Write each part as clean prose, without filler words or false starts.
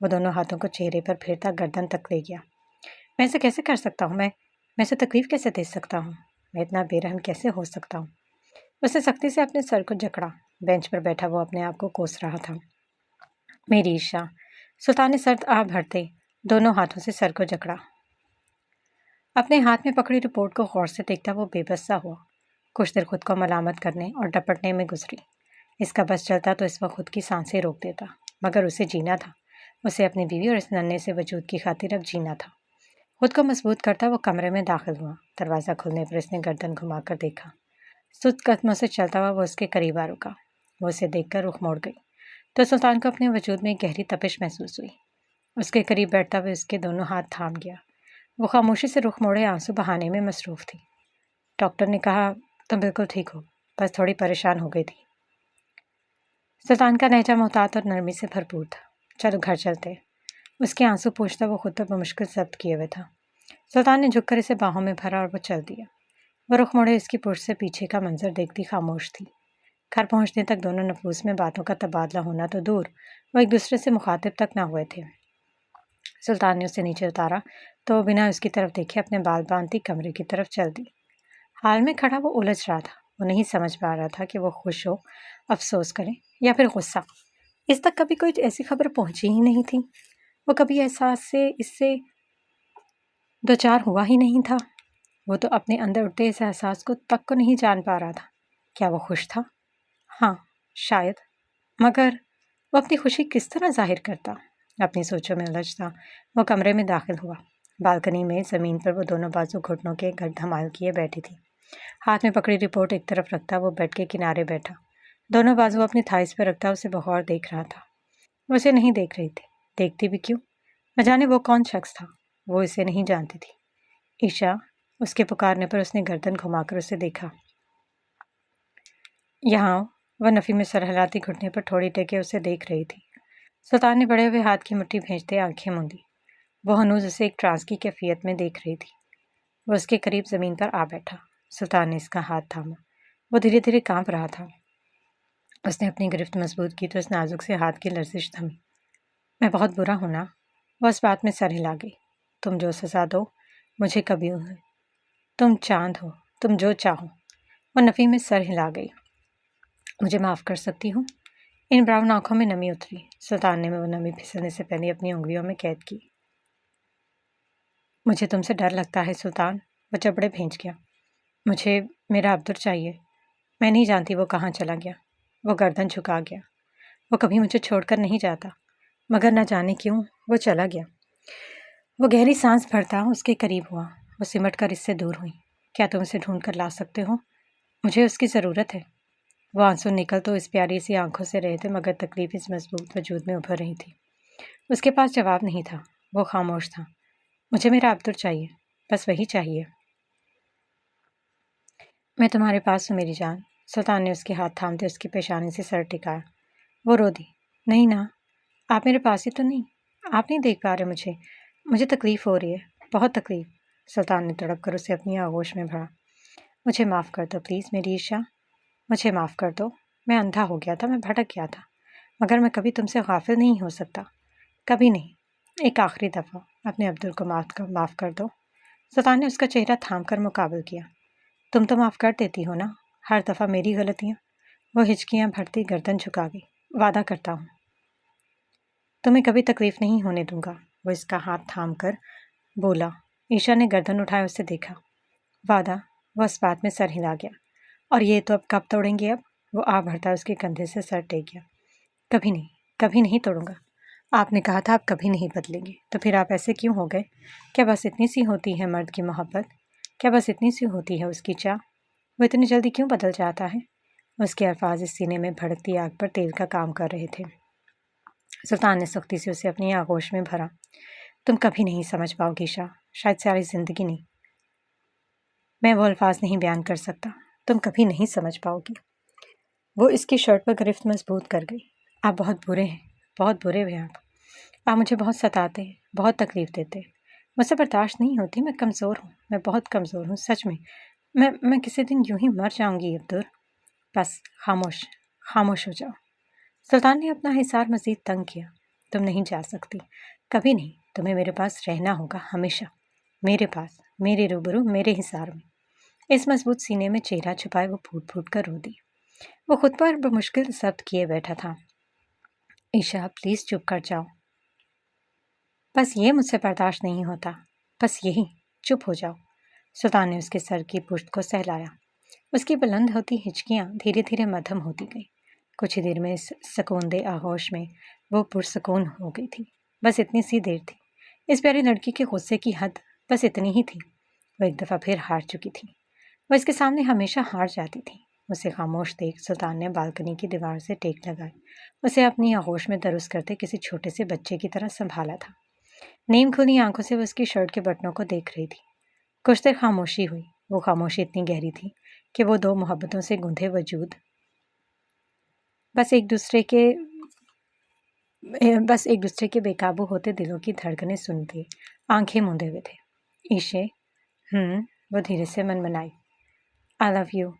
وہ دونوں ہاتھوں کو چہرے پر پھیرتا گردن تک لے گیا۔ میں اسے کیسے کر سکتا ہوں؟ میں اسے تکلیف کیسے دے سکتا ہوں؟ میں اتنا بے رحم کیسے ہو سکتا ہوں؟ اس نے سختی سے اپنے سر کو جکڑا۔ بینچ پر بیٹھا وہ اپنے آپ کو کوس رہا تھا۔ میری عشا، سلطان نے سرد آہ بھرتے دونوں ہاتھوں سے سر کو جکڑا۔ اپنے ہاتھ میں پکڑی رپورٹ کو غور سے دیکھتا وہ بے بس سا ہوا۔ کچھ دیر خود کو ملامت کرنے اور ڈپٹنے میں گزری۔ اس کا بس چلتا تو اس وقت خود کی سانسیں روک دیتا، مگر اسے جینا تھا۔ اسے اپنی بیوی اور اس ننھے سے وجود کی خاطر اب جینا تھا۔ خود کو مضبوط کرتا وہ کمرے میں داخل ہوا۔ دروازہ کھلنے پر اس نے گردن گھما کر دیکھا۔ سست قدموں سے چلتا ہوا وہ اس کے قریب آ رکا۔ وہ اسے دیکھ کر رخ موڑ گئی تو سلطان کو اپنے وجود میں ایک گہری تپش محسوس ہوئی۔ اس کے قریب بیٹھتا وہ اس کے دونوں ہاتھ تھام گیا۔ وہ خاموشی سے رخ موڑے آنسو بہانے میں مصروف تھی۔ ڈاکٹر نے کہا تم بالکل ٹھیک ہو، بس تھوڑی پریشان ہو گئی تھی۔ سلطان کا لہجہ محتاط اور نرمی سے بھرپور تھا۔ چلو گھر چلتے۔ اس کے آنسو پوچھتا وہ خود پر بمشکل ضبط کیے ہوئے تھا۔ سلطان نے جھک کر اسے باہوں میں بھرا اور وہ چل دیا۔ وہ رخ موڑے اس کی پشت سے پیچھے کا منظر دیکھتی خاموش تھی۔ گھر پہنچنے تک دونوں نفوس میں باتوں کا تبادلہ ہونا تو دور، وہ ایک دوسرے سے مخاطب تک نہ ہوئے تھے۔ سلطان نے اسے نیچے اتارا تو وہ بنا اس کی طرف دیکھے اپنے بال باندھتی کمرے کی طرف چل دی۔ حال میں کھڑا وہ الجھ رہا تھا۔ وہ نہیں سمجھ پا رہا تھا کہ وہ خوش ہو، افسوس کرے یا پھر غصہ۔ اس تک کبھی کوئی ایسی خبر پہنچی ہی نہیں تھی۔ وہ کبھی احساس سے اس سے دوچار ہوا ہی نہیں تھا۔ وہ تو اپنے اندر اٹھتے اس احساس کو نہیں جان پا رہا تھا۔ کیا وہ خوش تھا؟ ہاں، شاید، مگر وہ اپنی خوشی کس طرح ظاہر کرتا؟ اپنی سوچوں میں الجھتا وہ کمرے میں داخل ہوا۔ بالکنی میں زمین پر وہ دونوں بازو گھٹنوں کے گرد دھمال کیے بیٹھی تھی۔ ہاتھ میں پکڑی رپورٹ ایک طرف رکھتا وہ بیڈ کے کنارے بیٹھا۔ دونوں بازو اپنی تھائیز پر رکھتا اسے بغور دیکھ رہا تھا۔ وہ اسے نہیں دیکھ رہی تھی۔ دیکھتی بھی کیوں؟ نہ جانے وہ کون شخص تھا۔ وہ اسے نہیں جانتی تھی۔ عشا، اس کے پکارنے پر اس نے گردن گھما کر اسے دیکھا۔ یہاں وہ نفی میں سر ہلاتی گھٹنے پر تھوڑی ٹیکے اسے دیکھ رہی تھی۔ سلطان نے بڑے ہوئے ہاتھ کی مٹھی بھیجتے آنکھیں موندی۔ وہ ہنوز اسے ایک ٹرانس کی کیفیت میں دیکھ رہی تھی۔ وہ اس کے قریب زمین پر آ بیٹھا۔ سلطان نے اس کا ہاتھ تھاما۔ وہ دھیرے دھیرے کانپ رہا تھا۔ اس نے اپنی گرفت مضبوط کی تو اس نازک سے ہاتھ کی لرزش تھمی۔ میں بہت برا ہوں نا؟ وہ اس بات میں سر ہلا گئی۔ تم جو سزا دو مجھے کبھی ہو، تم چاند ہو، تم جو چاہو۔ وہ نفی میں سر ہلا گئی۔ مجھے معاف کر سکتی ہوں؟ ان براؤن آنکھوں میں نمی اتری۔ سلطان نے وہ نمی پھسلنے سے پہلے اپنی انگلیوں میں قید کی۔ مجھے تم سے ڈر لگتا ہے سلطان۔ وہ چپڑے بھینچ گیا۔ مجھے میرا عبدر چاہیے۔ میں نہیں جانتی وہ کہاں چلا گیا۔ وہ گردن جھکا گیا۔ وہ کبھی مجھے چھوڑ کر نہیں جاتا، مگر نہ جانے کیوں وہ چلا گیا۔ وہ گہری سانس بھرتا اس کے قریب ہوا۔ وہ سمٹ کر اس سے دور ہوئی۔ کیا تم اسے ڈھونڈ کر لا سکتے ہو؟ مجھے اس کی ضرورت ہے۔ وہ آنسو نکل تو اس پیاری سی آنکھوں سے رہے تھے، مگر تکلیف اس مضبوط وجود میں ابھر رہی تھی۔ اس کے پاس جواب نہیں تھا۔ وہ خاموش تھا۔ مجھے میرا عبدر چاہیے، بس وہی چاہیے۔ میں تمہارے پاس ہوں میری جان۔ سلطان نے اس کے ہاتھ تھامتے اس کی پیشانی سے سر ٹکایا۔ وہ رو دی۔ نہیں نا، آپ میرے پاس ہی تو نہیں، آپ نہیں دیکھ پا رہے مجھے تکلیف ہو رہی ہے، بہت تکلیف۔ سلطان نے تڑپ کر اسے اپنی آغوش میں بھرا۔ مجھے معاف کر دو پلیز میری عشا، مجھے معاف کر دو۔ میں اندھا ہو گیا تھا، میں بھٹک گیا تھا، مگر میں کبھی تم سے غافل نہیں ہو سکتا، کبھی نہیں۔ ایک آخری دفعہ اپنے عبدل کو معاف کر دو۔ سلطان نے اس کا چہرہ تھام کر مقابل کیا۔ تم تو معاف کر دیتی ہو نا ہر دفعہ میری غلطیاں؟ وہ ہچکیاں بھرتی گردن جھکا گئی۔ وعدہ کرتا ہوں تمہیں کبھی تکلیف نہیں ہونے دوں گا۔ وہ اس کا ہاتھ تھام کر بولا۔ عشا نے گردن اٹھائے اسے دیکھا۔ وعدہ؟ وہ اس بات میں سر ہلا گیا۔ اور یہ تو اب کب توڑیں گے؟ اب وہ آ بھرتا اس کے کندھے سے سر ٹیک گیا۔ کبھی نہیں توڑوں گا۔ آپ نے کہا تھا آپ کبھی نہیں بدلیں گے، تو پھر آپ ایسے کیوں ہو گئے؟ کیا بس اتنی سی ہوتی ہے مرد کی محبت؟ کیا بس اتنی سی ہوتی ہے اس کی چاہ؟ وہ اتنی جلدی کیوں بدل جاتا ہے؟ اس کے الفاظ اس سینے میں بھڑکتی آگ پر تیل کا کام کر رہے تھے۔ سلطان نے سختی سے اسے اپنی آغوش میں بھرا۔ تم کبھی نہیں سمجھ پاؤ گی عشا، شاید ساری زندگی نہیں۔ میں وہ الفاظ نہیں بیان کر سکتا، تم کبھی نہیں سمجھ پاؤ گی۔ وہ اس کی شرٹ پر گرفت مضبوط کر گئی۔ آپ بہت برے ہیں، بہت برے ہوئے آپ مجھے بہت ستاتے ہیں، بہت تکلیف دیتے۔ مجھ سے برداشت نہیں ہوتی، میں کمزور ہوں، میں بہت کمزور ہوں، سچ میں۔ میں کسی دن یوں ہی مر جاؤں گی عبدر۔ بس خاموش ہو جاؤ۔ سلطان نے اپنا حصار مزید تنگ کیا۔ تم نہیں جا سکتی، کبھی نہیں۔ تمہیں میرے پاس رہنا ہوگا، ہمیشہ میرے پاس، میرے روبرو، میرے حصار میں۔ اس مضبوط سینے میں چہرہ چھپائے وہ پھوٹ پھوٹ کر رو دی۔ وہ خود پر بمشکل ضبط کیے بیٹھا تھا۔ عشا پلیز چپ کر جاؤ، بس یہ مجھ سے برداشت نہیں ہوتا، بس یہی، چپ ہو جاؤ۔ سلطان نے اس کے سر کی پشت کو سہلایا۔ اس کی بلند ہوتی ہچکیاں دھیرے دھیرے مدھم ہوتی گئیں۔ کچھ ہی دیر میں اس سکون دہ آغوش میں وہ پرسکون ہو گئی تھی۔ بس اتنی سی دیر تھی۔ اس پیاری لڑکی کے غصے کی حد بس اتنی ہی تھی۔ وہ ایک دفعہ پھر ہار چکی تھی۔ وہ اس کے سامنے ہمیشہ ہار جاتی تھی۔ اسے خاموش دیکھ سلطان نے بالکنی کی دیوار سے ٹیک لگائی۔ اسے اپنی آغوش میں درست کرتے کسی چھوٹے سے بچے کی طرح سنبھالا تھا۔ نیم کھلی آنکھوں سے وہ اس کی شرٹ کے بٹنوں کو دیکھ رہی تھی۔ کچھ دیر خاموشی ہوئی۔ وہ خاموشی اتنی گہری تھی کہ وہ دو محبتوں سے گندھے وجود بس ایک دوسرے کے بے قابو ہوتے دلوں کی دھڑکنیں سنتے آنکھیں موندے ہوئے تھے۔ عشے، وہ دھیرے سے منمنائی۔ آئی لو یو۔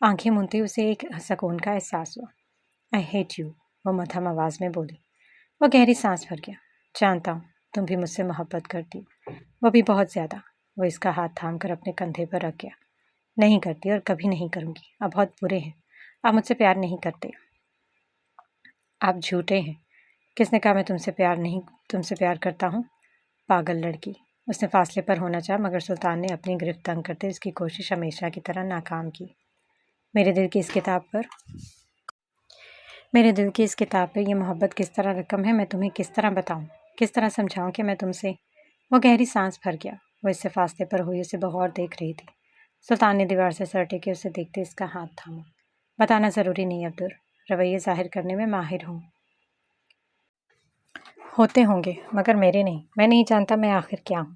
آنکھیں مونتے اسے ایک سکون کا احساس ہوا۔ آئی ہیٹ یو، وہ مدھم آواز میں بولی۔ وہ گہری سانس بھر گیا۔ جانتا ہوں تم بھی مجھ سے محبت کرتی ہو، وہ بھی بہت زیادہ۔ وہ اس کا ہاتھ تھام کر اپنے کندھے پر رکھ گیا۔ نہیں کرتی اور کبھی نہیں کروں گی، آپ بہت برے ہیں، آپ مجھ سے پیار نہیں کرتے، آپ جھوٹے ہیں۔ کس نے کہا میں تم سے پیار کرتا ہوں؟ پاگل لڑکی۔ اس نے فاصلے پر ہونا چاہا مگر سلطان نے اپنی گرفت تنگ کرتے اس کی کوشش ہمیشہ کی طرح ناکام کی۔ میرے دل کی اس کتاب پر یہ محبت کس طرح رقم ہے، میں تمہیں کس طرح بتاؤں، کس طرح سمجھاؤں کہ میں تم سے۔ وہ گہری سانس بھر گیا۔ وہ اس سے فاصلے پر ہوئی اسے بغور دیکھ رہی تھی۔ سلطان نے دیوار سے سر ٹیکے اسے دیکھتے اس کا ہاتھ تھاما۔ بتانا ضروری نہیں عبدل، رویے ظاہر کرنے میں ماہر ہوتے ہوں گے مگر میرے نہیں۔ میں نہیں جانتا میں آخر کیا ہوں۔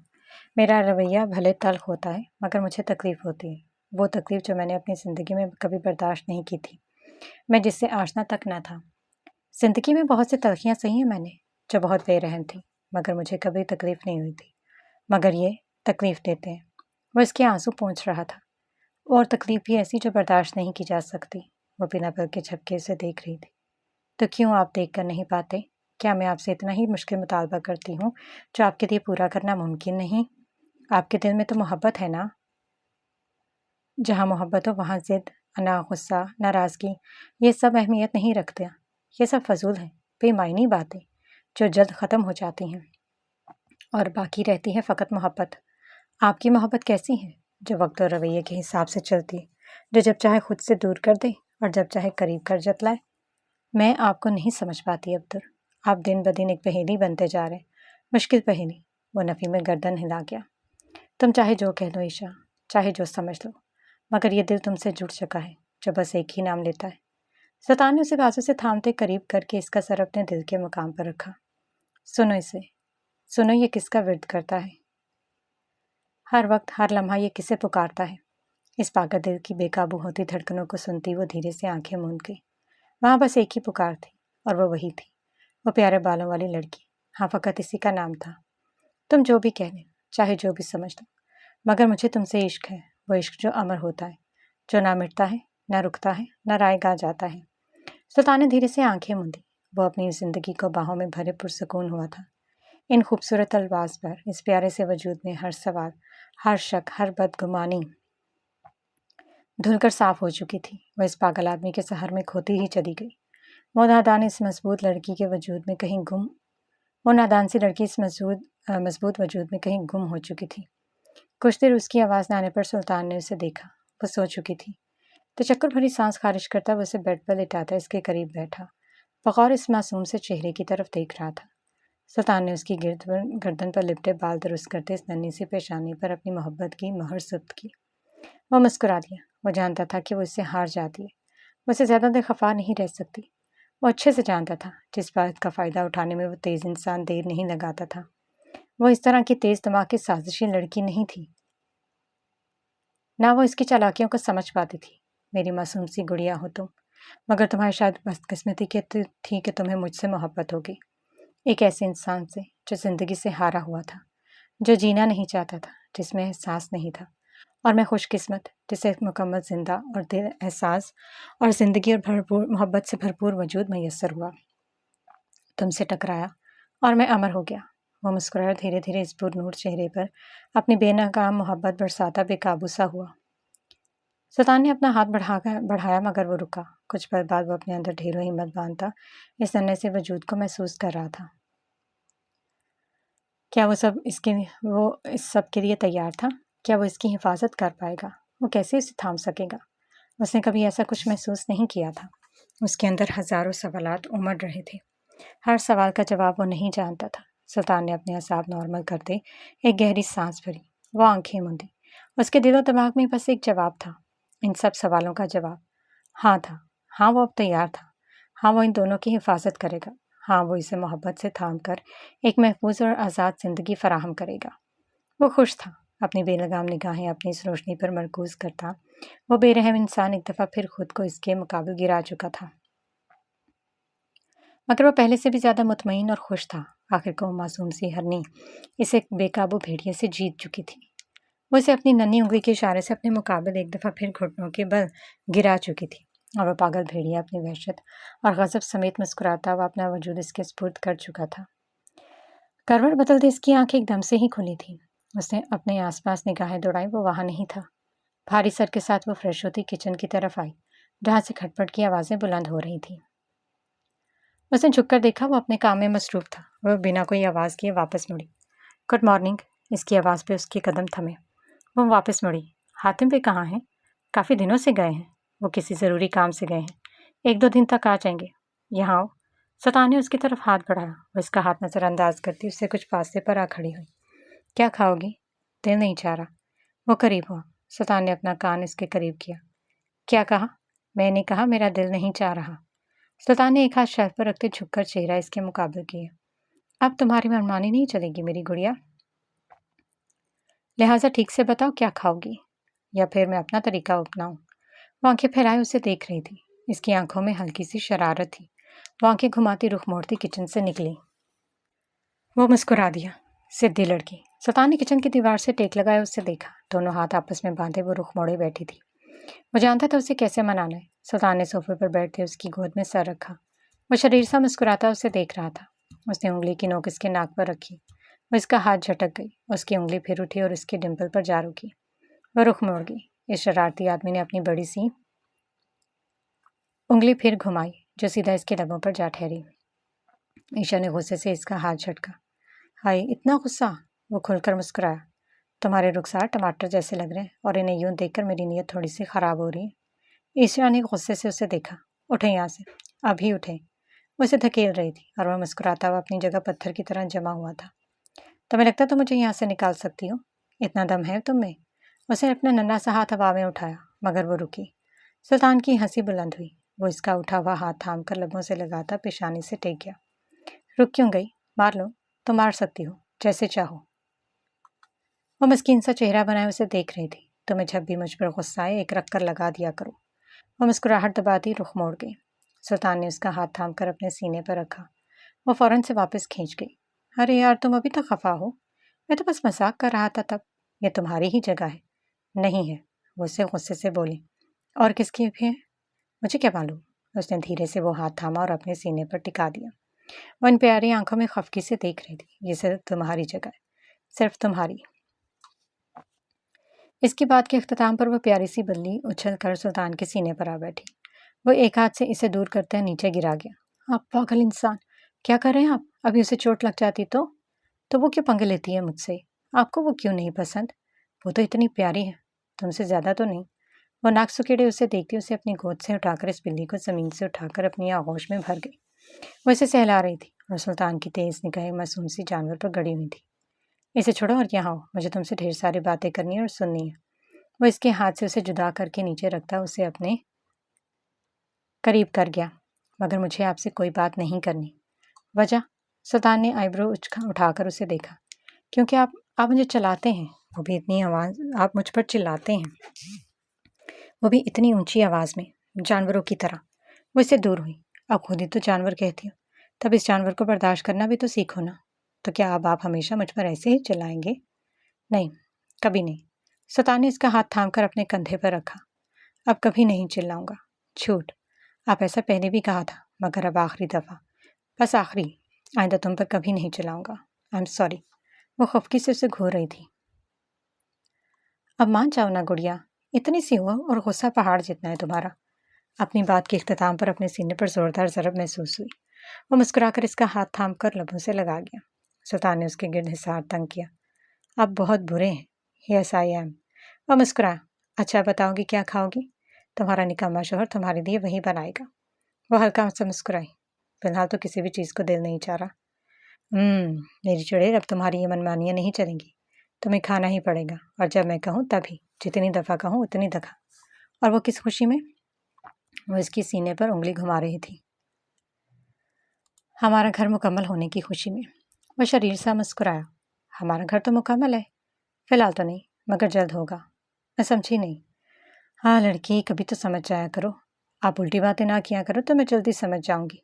میرا رویہ بھلے تلخ ہوتا ہے مگر مجھے تکلیف ہوتی ہے، وہ تکلیف جو میں نے اپنی زندگی میں کبھی برداشت نہیں کی تھی، میں جس سے آشنا تک نہ تھا۔ زندگی میں بہت سی تلخیاں سہی ہیں میں نے جو بہت بے رحم تھیں مگر مجھے کبھی تکلیف نہیں ہوئی تھی، مگر یہ تکلیف دیتے ہیں۔ وہ اس کے آنسو پونچھ رہا تھا۔ اور تکلیف بھی ایسی جو برداشت نہیں کی جا سکتی۔ وہ بنا پل کے جھپکے سے دیکھ رہی تھی۔ تو کیوں آپ دیکھ کر نہیں پاتے؟ کیا میں آپ سے اتنا ہی مشکل مطالبہ کرتی ہوں جو آپ کے لیے پورا کرنا ممکن نہیں؟ آپ کے دل میں تو محبت ہے نا؟ جہاں محبت ہو وہاں ضد، انا، غصہ، ناراضگی، یہ سب اہمیت نہیں رکھتے۔ یہ سب فضول ہیں، بے معنی باتیں جو جلد ختم ہو جاتی ہیں اور باقی رہتی ہے فقط محبت۔ آپ کی محبت کیسی ہے؟ جو وقت اور رویے کے حساب سے چلتی ہے، جو جب چاہے خود سے دور کر دے اور جب چاہے قریب کر جتلائے۔ میں آپ کو نہیں سمجھ پاتی عبدل، آپ دن بدن ایک پہیلی بنتے جا رہے، مشکل پہیلی۔ وہ نفی میں گردن ہلا گیا۔ تم چاہے جو کہہ لو عشا، چاہے جو سمجھ لو، مگر یہ دل تم سے جڑ چکا ہے جو بس ایک ہی نام لیتا ہے۔ سلطان نے اسے بازو سے تھامتے قریب کر کے اس کا سر اپنے دل کے مقام پر رکھا۔ سنو یہ کس کا ورد کرتا ہے؟ ہر وقت، ہر لمحہ یہ کسے پکارتا ہے؟ اس پاگل دل کی بے قابو ہوتی دھڑکنوں کو سنتی وہ دھیرے سے آنکھیں موند گئی۔ وہاں بس ایک ہی پکار تھی اور وہ وہی تھی، وہ پیارے بالوں والی لڑکی۔ ہاں، فقط اسی کا نام تھا۔ تم جو بھی کہہ لیں، چاہے جو بھی سمجھ لو، مگر مجھے تم سے عشق ہے، وہ عشق جو امر ہوتا ہے، جو نہ مٹتا ہے، نہ رکتا ہے، نہ رائے گا جاتا ہے۔ سلطان نے دھیرے سے آنکھیں موندی۔ وہ اپنی زندگی کو باہوں میں بھرے پرسکون ہوا تھا۔ ان خوبصورت الفاظ پر، اس پیارے سے وجود میں ہر سوال، ہر شک، ہر بدگمانی دھل کر صاف ہو چکی تھی۔ وہ اس پاگل آدمی کے سحر میں کھوتی ہی چلی گئی۔ وہ نادان سی لڑکی اس مضبوط وجود میں کہیں گم ہو چکی تھی۔ کچھ دیر اس کی آواز نہ آنے پر سلطان نے اسے دیکھا۔ وہ سو چکی تھی۔ تشکر بھری سانس خارج کرتا وہ اسے بیڈ پر لٹاتا اس کے قریب بیٹھا، بغور اس معصوم سے چہرے کی طرف دیکھ رہا تھا۔ سلطان نے اس کی گردن پر لپٹے بال درست کرتے اس ننھی سی پیشانی پر اپنی محبت کی مہر ثبت کی۔ وہ مسکرا دیا۔ وہ جانتا تھا کہ وہ اس سے ہار جاتی ہے، وہ اسے زیادہ دیر خفا نہیں رہ سکتی۔ وہ اچھے سے جانتا تھا جس بات کا فائدہ اٹھانے میں وہ تیز انسان دیر نہیں لگاتا تھا۔ وہ اس طرح کی تیز دماغ کی سازشی لڑکی نہیں تھی، نہ وہ اس کی چالاکیوں کو سمجھ پاتی تھی۔ میری معصوم سی گڑیا ہو تم، مگر تمہاری شاید بدقسمتی تھی کہ تمہیں مجھ سے محبت ہوگی، ایک ایسے انسان سے جو زندگی سے ہارا ہوا تھا، جو جینا نہیں چاہتا تھا، جس میں احساس نہیں تھا، اور میں خوش قسمت جسے ایک مکمل زندہ اور دل، احساس اور زندگی اور محبت سے بھرپور وجود میسر ہوا۔ تم سے ٹکرایا اور میں امر ہو گیا۔ وہ مسکرایا اور دھیرے دھیرے اس پر نور چہرے پر اپنی بے ناکام محبت برساتا بے قابو سا ہوا۔ سلطان نے اپنا ہاتھ بڑھایا مگر وہ رکا۔ کچھ پل بعد وہ اپنے اندر ڈھیروں ہمت باندھتا اس ننھے سے وجود کو محسوس کر رہا تھا۔ کیا وہ اس سب کے لیے تیار تھا؟ کیا وہ اس کی حفاظت کر پائے گا؟ وہ کیسے اسے تھام سکے گا؟ اس نے کبھی ایسا کچھ محسوس نہیں کیا تھا۔ اس کے اندر ہزاروں سوالات امڑ رہے تھے۔ ہر سوال کا جواب وہ نہیں جانتا تھا۔ سلطان نے اپنے اعصاب نارمل کرتے ایک گہری سانس بھری۔ وہ آنکھیں موندی۔ اس کے دل و دماغ میں بس ایک جواب تھا۔ ان سب سوالوں کا جواب ہاں تھا۔ ہاں وہ اب تیار تھا۔ ہاں وہ ان دونوں کی حفاظت کرے گا۔ ہاں وہ اسے محبت سے تھام کر ایک محفوظ اور آزاد زندگی فراہم کرے گا۔ وہ خوش تھا۔ اپنی بے لگام نگاہیں اپنی اس روشنی پر مرکوز کرتا وہ بے رحم انسان ایک دفعہ پھر خود کو اس کے مقابل گرا چکا تھا، مگر وہ پہلے سے بھی زیادہ مطمئن اور خوش تھا۔ آخر کو معصوم سی ہرنی اسے بے قابو بھیڑیے سے جیت چکی تھی۔ وہ اسے اپنی ننھی انگلی کے اشارے سے اپنے مقابل ایک دفعہ پھر گھٹنوں کے بل گرا چکی تھی، اور وہ پاگل بھیڑیا اپنی وحشت اور غضب سمیت مسکراتا وہ اپنا وجود اس کے سپرد کر چکا تھا۔ کروٹ بدلتے اس کی آنکھ ایک دم سے ہی کھلی تھی۔ اس نے اپنے آس پاس نگاہیں دوڑائی، وہ وہاں نہیں تھا۔ بھاری سر کے ساتھ وہ فریش ہوتی کچن کی طرف آئی، جہاں سے کھٹ پٹ کی آوازیں بلند ہو رہی تھیں۔ اس نے جھک کر دیکھا، وہ اپنے کام میں مصروف تھا۔ وہ بنا کوئی آواز کیے واپس مڑی۔ گڈ مارننگ، اس کی آواز پہ اس کے قدم تھمے۔ وہ واپس مڑی۔ حاتم بھائی کہاں ہیں؟ کافی دنوں سے گئے ہیں۔ وہ کسی ضروری کام سے گئے ہیں، 1-2 دن تک آ جائیں گے۔ یہاں آؤ۔ سلطان نے اس کی طرف ہاتھ بڑھایا۔ وہ اس کا ہاتھ نظر انداز کرتی اس سے کچھ فاصلے پر آ کھڑی ہوئی۔ کیا کھاؤ گی؟ دل نہیں چاہ رہا۔ وہ قریب ہوا۔ سلطان نے اپنا کان اس کے قریب کیا۔ کیا کہا؟ میں نے کہا میرا دل نہیں چاہ رہا۔ سلطان نے ایک ہاتھ شیلف پر رکھتے جھک کر چہرہ اس کے مقابل کیا۔ اب تمہاری منمانی نہیں چلے گی میری گڑیا، لہٰذا ٹھیک سے بتاؤ کیا کھاؤ گی، یا پھر میں اپنا طریقہ اپناؤں۔ وہ آنکھیں پھیلائے اسے دیکھ رہی تھی۔ اس کی آنکھوں میں ہلکی سی شرارت تھی۔ وہ آنکھیں گھماتی رخ موڑتی کچن سے نکلی۔ وہ مسکرا دیا۔ سدھی لڑکی۔ سلطان نے کچن کی دیوار سے ٹیک لگائے اسے دیکھا۔ دونوں ہاتھ آپس میں باندھے وہ رخ موڑے بیٹھی تھی۔ وہ جانتا تھا اسے کیسے منانا ہے۔ سلطان نے صوفے پر بیٹھتے اس کی گود میں سر رکھا۔ وہ شریر سا مسکراتا اسے دیکھ رہا تھا۔ اس نے انگلی کی نوک اس کے ناک پر رکھی۔ وہ اس کا ہاتھ جھٹک گئی۔ اس کی انگلی پھر اٹھی اور اس کے ڈمپل پر جا رکی۔ وہ رخ موڑ گئی۔ اس شرارتی آدمی نے اپنی بڑی سی انگلی پھر گھمائی جو سیدھا اس کے لبوں پر جا ٹھہری۔ عیشا نے غصے سے اس کا ہاتھ جھٹکا۔ ہائے اتنا غصہ! وہ کھل کر مسکرایا۔ تمہارے رخسار ٹماٹر جیسے لگ رہے ہیں اور انہیں یوں دیکھ کر میری نیت تھوڑی سی خراب ہو رہی ہے۔ عیشا نے غصے سے اسے دیکھا۔ اٹھے یہاں سے، ابھی اٹھے۔ وہ اسے دھکیل رہی تھی اور وہ مسکراتا ہوا اپنی جگہ پتھر کی طرح جمع ہوا تھا۔ تمہیں لگتا تو مجھے یہاں سے نکال سکتی ہو؟ اتنا دم ہے تم میں؟ اس نے اپنا ننھا سا ہاتھ ہوا میں اٹھایا مگر وہ رکی۔ سلطان کی ہنسی بلند ہوئی۔ وہ اس کا اٹھا ہوا ہاتھ تھام کر لبوں سے لگاتا پیشانی سے ٹیک گیا۔ رک کیوں گئی؟ مار لو تو مار سکتی ہو، جیسے چاہو۔ وہ مسکین سا چہرہ بنائے اسے دیکھ رہی تھی۔ تمہیں جب بھی مجھ پر غصہ آئے ایک رکھ کر لگا دیا کرو۔ وہ مسکراہٹ دباتی رخ موڑ گئی۔ سلطان نے اس کا ہاتھ تھام کر اپنے سینے پر رکھا۔ وہ فوراً سے واپس کھینچ گئی۔ ارے یار تم ابھی تک خفا ہو؟ میں تو بس مذاق کر رہا تھا تب۔ یہ تمہاری ہی جگہ ہے۔ نہیں ہے، وہ اسے غصے سے بولی۔ اور کس کی بھی ہے؟ مجھے کیا معلوم؟ اس نے دھیرے سے وہ ہاتھ تھاما اور اپنے سینے پر ٹکا دیا۔ وہ ان پیاری آنکھوں میں خفگی سے دیکھ رہی تھی۔ یہ صرف تمہاری جگہ ہے، صرف تمہاری۔ اس کی بات کے اختتام پر وہ پیاری سی بلی اچھل کر سلطان کے سینے پر آ بیٹھی۔ وہ ایک ہاتھ سے اسے دور کرتے نیچے گرا گیا۔ آپ پاگل انسان، کیا کر رہے ہیں آپ؟ ابھی اسے چوٹ لگ جاتی تو وہ کیوں پنگے لیتی ہے مجھ سے؟ آپ کو وہ کیوں نہیں پسند؟ وہ تو اتنی پیاری ہے، تم سے زیادہ تو نہیں۔ وہ ناک سکیڑے اسے دیکھتی اسے اپنی گود سے اٹھا کر اس بلی کو زمین سے اٹھا کر اپنی آغوش میں بھر گئی۔ وہ اسے سہلا رہی تھی اور سلطان کی تیز نگاہیں معصوم سی جانور پر گڑی ہوئی تھی۔ اسے چھوڑو اور یہاں آؤ، مجھے تم سے ڈھیر ساری باتیں کرنی ہے اور سننی ہے۔ وہ اس کے ہاتھ سے اسے جدا کر کے نیچے رکھتا اسے اپنے قریب کر گیا۔ مگر مجھے آپ سے کوئی بات نہیں کرنی۔ وجہ؟ سلطان نے آئی برو اٹھا کر اسے دیکھا۔ کیونکہ آپ مجھے چلاتے ہیں، وہ بھی اتنی آواز، آپ مجھ پر چلاتے ہیں، وہ بھی اتنی اونچی آواز میں، جانوروں کی طرح۔ وہ اس سے دور ہوئی۔ اب خود ہی تو جانور کہتی ہو، تب اس جانور کو برداشت کرنا بھی تو سیکھو نا۔ تو کیا اب آپ ہمیشہ مجھ پر ایسے ہی چلائیں گے؟ نہیں، کبھی نہیں۔ سلطان نے اس کا ہاتھ تھام کر اپنے کندھے پر رکھا۔ اب کبھی نہیں چلاؤں گا۔ جھوٹ، آپ ایسا پہلے بھی کہا تھا، مگر اب آخری دفعہ، بس آخری۔ آئندہ تم پر کبھی نہیں چلاؤں گا. I am sorry. وہ خفگی سے اسے گھور رہی تھی. اب مان جاؤ نا گڑیا، اتنی سی ہو اور غصہ پہاڑ جتنا ہے تمہارا. اپنی بات کے اختتام پر اپنے سینے پر زوردار ضرب محسوس ہوئی. وہ مسکرا کر اس کا ہاتھ تھام کر لبوں سے لگا گیا. سلطان نے اس کے گرد حصار تنگ کیا. آپ بہت برے ہیں. یس آئی ایم. وہ مسکرایا. اچھا بتاؤ گی کیا کھاؤ گی؟ تمہارا نکاما شوہر تمہارے لیے وہی بنائے گا. وہ ہلکا سا مسکرائی. فی الحال تو کسی بھی چیز کو دل نہیں چاہ رہا. میری چڑیل، اب تمہاری یہ منمانیاں نہیں چلیں گی. تمہیں کھانا ہی پڑے گا، اور جب میں کہوں تبھی. جتنی دفعہ کہوں اتنی دفعہ. اور وہ کس خوشی میں؟ وہ اس کی سینے پر انگلی گھما رہی تھی. ہمارا گھر مکمل ہونے کی خوشی میں. وہ شریر سا مسکرایا. ہمارا گھر تو مکمل ہے. فی الحال تو نہیں، مگر جلد ہوگا. میں سمجھی نہیں. ہاں لڑکی، کبھی تو سمجھ جایا کرو. آپ الٹی باتیں نہ کیا کرو تو میں جلدی سمجھ جاؤں گی.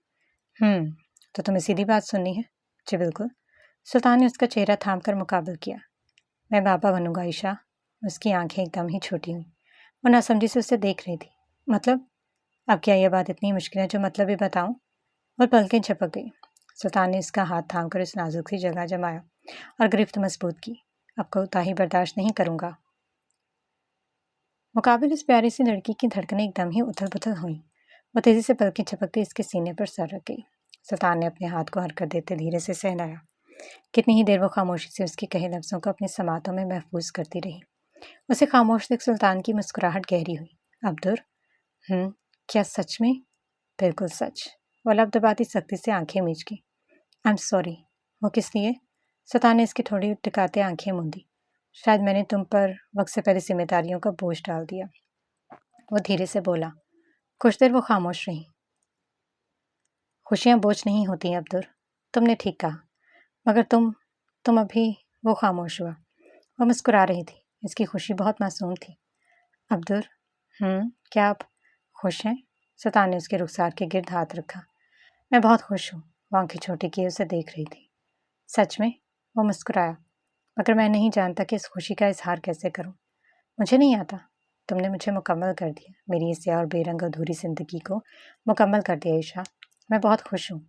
تو تمہیں سیدھی بات سننی ہے؟ جی بالکل. سلطان نے اس کا چہرہ تھام کر مقابل کیا. میں بابا بنوں گا عائشہ. اس کی آنکھیں ایک دم ہی چھوٹی ہوئیں. وہ ناسمجھی سے اسے دیکھ رہی تھی. مطلب؟ اب کیا یہ بات اتنی مشکل ہے جو مطلب ہی بتاؤں؟ اور پلکیں جھپک گئی. سلطان نے اس کا ہاتھ تھام کر اس نازک سی جگہ جمایا اور گرفت مضبوط کی. اب کوتاہی برداشت نہیں کروں گا. مقابل اس پیاری سی لڑکی کی دھڑکنیں ایک دم ہی اتھل پتھل ہوئیں. وہ تیزی سے پلکیں جھپکتے اس کے سینے پر سر رکھ گئی. سلطان نے اپنے ہاتھ کو حرکت دیتے دھیرے سے سہلایا. کتنی ہی دیر وہ خاموشی سے اس کے کہے لفظوں کو اپنی سماعتوں میں محفوظ کرتی رہی. اسے خاموش دیکھ سلطان کی مسکراہٹ گہری ہوئی. عبدر، کیا سچ میں؟ بالکل سچ. وہ لب دباتی سختی سے آنکھیں میچ کی. I am sorry. وہ کس لیے؟ سلطان نے اس کی تھوڑی ٹکاتے آنکھیں موندی. شاید میں نے تم پر وقت سے پہلے ذمہ داریوں کا بوجھ ڈال دیا. وہ دھیرے سے بولا. کچھ دیر وہ خاموش رہی. خوشیاں بوجھ نہیں ہوتی عبدر. تم نے ٹھیک کہا. مگر تم ابھی. وہ خاموش ہوا. وہ مسکرا رہی تھی. اس کی خوشی بہت معصوم تھی. عبدر، کیا آپ خوش ہیں؟ سلطان نے اس کے رخسار کے گرد ہاتھ رکھا. میں بہت خوش ہوں. وہ آنکھیں چھوٹی کیے اسے دیکھ رہی تھی. سچ میں؟ وہ مسکرایا. مگر میں نہیں جانتا کہ اس خوشی کا اظہار کیسے کروں. مجھے نہیں آتا. تم نے مجھے مکمل کر دیا. میری اس سیاہ اور بے رنگ ادھوری زندگی کو مکمل کر دیا عائشہ. میں بہت خوش ہوں.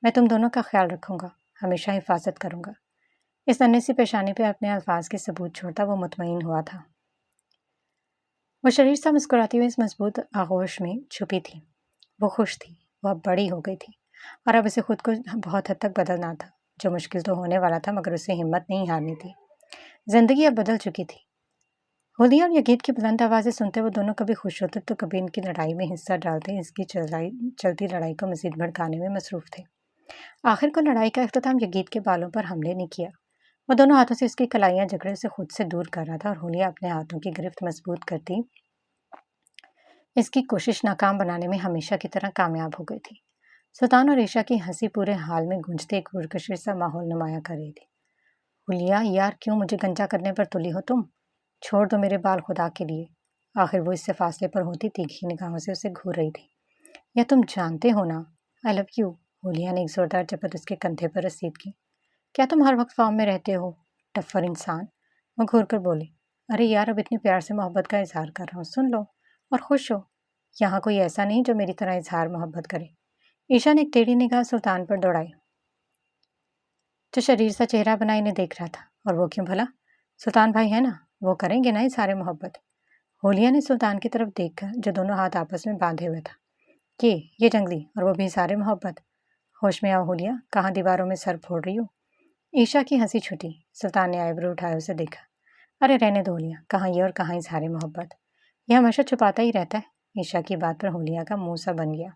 میں تم دونوں کا خیال رکھوں گا. ہمیشہ حفاظت کروں گا. اس ننھی سی پیشانی پہ اپنے الفاظ کے ثبوت چھوڑتا وہ مطمئن ہوا تھا. وہ شریر سا مسکراتی ہوئی اس مضبوط آغوش میں چھپی تھی. وہ خوش تھی. وہ اب بڑی ہو گئی تھی اور اب اسے خود کو بہت حد تک بدلنا تھا. جو مشکل تو ہونے والا تھا مگر اسے ہمت نہیں ہارنی تھی. زندگی اب بدل چکی تھی. ہولیا اور یگید کی بلند آوازیں سنتے وہ دونوں کبھی خوش ہوتے تو کبھی ان کی لڑائی میں حصہ ڈالتے اس کی چلتی لڑائی کو مزید بھڑکانے میں مصروف تھے. آخر کو لڑائی کا اختتام یگید کے بالوں پر حملے نے کیا. وہ دونوں ہاتھوں سے اس کی کلائیاں جکڑے اسے خود سے دور کر رہا تھا اور ہولیا اپنے ہاتھوں کی گرفت مضبوط کرتی اس کی کوشش ناکام بنانے میں ہمیشہ کی طرح کامیاب ہو گئی تھی. سلطان اور عائشہ کی ہنسی پورے حال میں گونجتے ایک پرکشش سا ماحول نمایاں کر رہی تھی. ہولیا یار، کیوں مجھے گنجا کرنے پر تلی ہو تم؟ چھوڑ دو میرے بال خدا کے لیے. آخر وہ اس سے فاصلے پر ہوتی تیکھی نگاہوں سے اسے گھور رہی تھی. یا تم جانتے ہو نا آئی لو یو. ہولیا نے ایک زوردار چپت اس کے کندھے پر رسید کی. کیا تم ہر وقت فارم میں رہتے ہو ٹفر انسان؟ وہ گھور کر بولے. ارے یار، اب اتنی پیار سے محبت کا اظہار کر رہا ہوں، سن لو اور خوش ہو. یہاں کوئی ایسا نہیں جو میری طرح اظہار محبت کرے. عائشہ نے ایک ٹیڑھی نگاہ سلطان پر دوڑائی جو شریر سا چہرہ بنا انہیں دیکھ رہا تھا. اور وہ کیوں بھلا؟ سلطان بھائی ہے نا، وہ کریں گے نا اظہار محبت. ہولیا نے سلطان کی طرف دیکھ کر جو دونوں ہاتھ آپس میں باندھے ہوئے تھا. یہ جنگلی اور وہ بھی اظہار محبت. ہوش میں آؤ ہولیا، کہاں دیواروں میں سر پھوڑ رہی ہو؟ عائشہ کی ہنسی چھٹی. سلطان نے آئیبرو اٹھائے اسے دیکھا. ارے رہنے دو ہولیا، کہاں یہ اور کہاں اظہار محبت. یہ ہمیشہ چھپاتا ہی رہتا ہے. عائشہ کی بات پر ہولیا کا منہ سا بن گیا.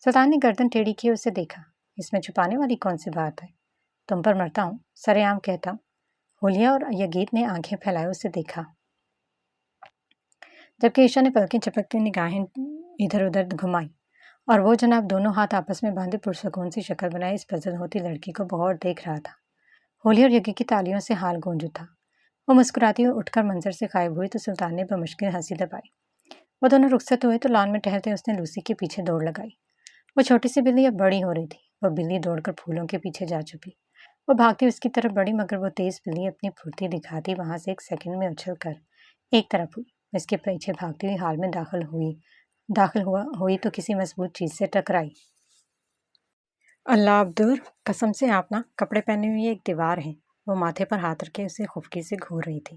سلطان نے گردن ٹیڑھی کی اسے دیکھا. اس میں چھپانے والی کون سی بات ہے؟ تم پر مرتا ہوں، سر عام کہتا ہوں. ہولیا اور یگید نے آنکھیں پھیلائے اسے دیکھا جبکہ عائشہ نے پلکیں جھپکتی نگاہیں ادھر ادھر گھمائی اور وہ جناب دونوں ہاتھ آپس میں باندھے پرسکون سی شکل بنائے اس بدل ہوتی لڑکی کو بغور دیکھ رہا تھا. ہولیا اور یگید کی تالیوں سے حال گونج اٹھا. وہ مسکراتی ہوئی اٹھ کر منظر سے غائب ہوئی تو سلطان نے بمشکل ہنسی دبائی. وہ دونوں رخصت ہوئے تو لان میں ٹہلتے اس نے لوسی کے پیچھے دوڑ لگائی. وہ چھوٹی سی بلی اب بڑی ہو رہی تھی. وہ بلی دوڑ کر پھولوں کے پیچھے جا چھپی. وہ بھاگتی اس کی طرف بڑھی مگر وہ تیز بلی اپنی پھرتی دکھاتی وہاں سے ایک سیکنڈ میں اچھل کر ایک طرف ہوئی. اس کے پیچھے بھاگتی ہوئی حال میں داخل ہوئی تو کسی مضبوط چیز سے ٹکرائی. اللہ عبدور، قسم سے آپ نا کپڑے پہنے ہوئے ایک دیوار ہے۔ وہ ماتھے پر ہاتھ رکھے اسے خفکی سے گھور رہی تھی۔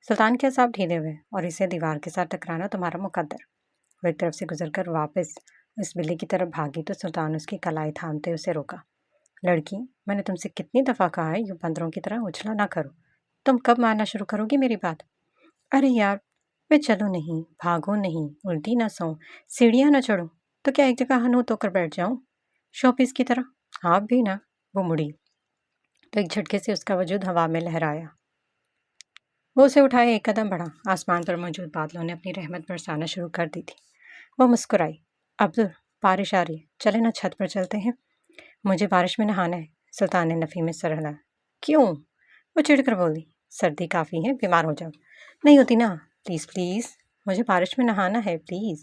سلطان کے اعصاب ڈھیلے ہوئے اور اسے دیوار کے ساتھ ٹکرانا تمہارا مقدر۔ وہ ایک طرف سے گزر کر واپس اس بلی کی طرف بھاگی تو سلطان اس کی کلائی تھامتے اسے روکا۔ لڑکی، میں نے تم سے کتنی دفعہ کہا ہے یوں بندروں کی طرح اچھلا نہ کرو۔ تم کب ماننا شروع کرو گی میری بات؟ ارے یار، میں چلو نہیں، بھاگو نہیں، الٹی نہ سو، سیڑھیاں نہ چڑھو، تو کیا ایک جگہ ہنوت ہو کر بیٹھ جاؤں شو پیس کی طرح؟ آپ بھی نا۔ وہ مڑی تو ایک جھٹکے سے اس کا وجود ہوا میں لہرایا۔ وہ اسے اٹھائے ایک قدم بڑھا۔ آسمان پر موجود بادلوں نے اپنی رحمت برسانا شروع کر دی تھی۔ وہ مسکرائی۔ عبدل، بارش آ رہی ہے، چلے نا چھت پر چلتے ہیں۔ مجھے بارش میں نہانا ہے، سلطان نے نفی میں سر ہلایا۔ کیوں؟ وہ چڑھ کر بولی۔ سردی کافی ہے، بیمار ہو جاؤ۔ نہیں ہوتی نا، پلیز پلیز، مجھے بارش میں نہانا ہے پلیز۔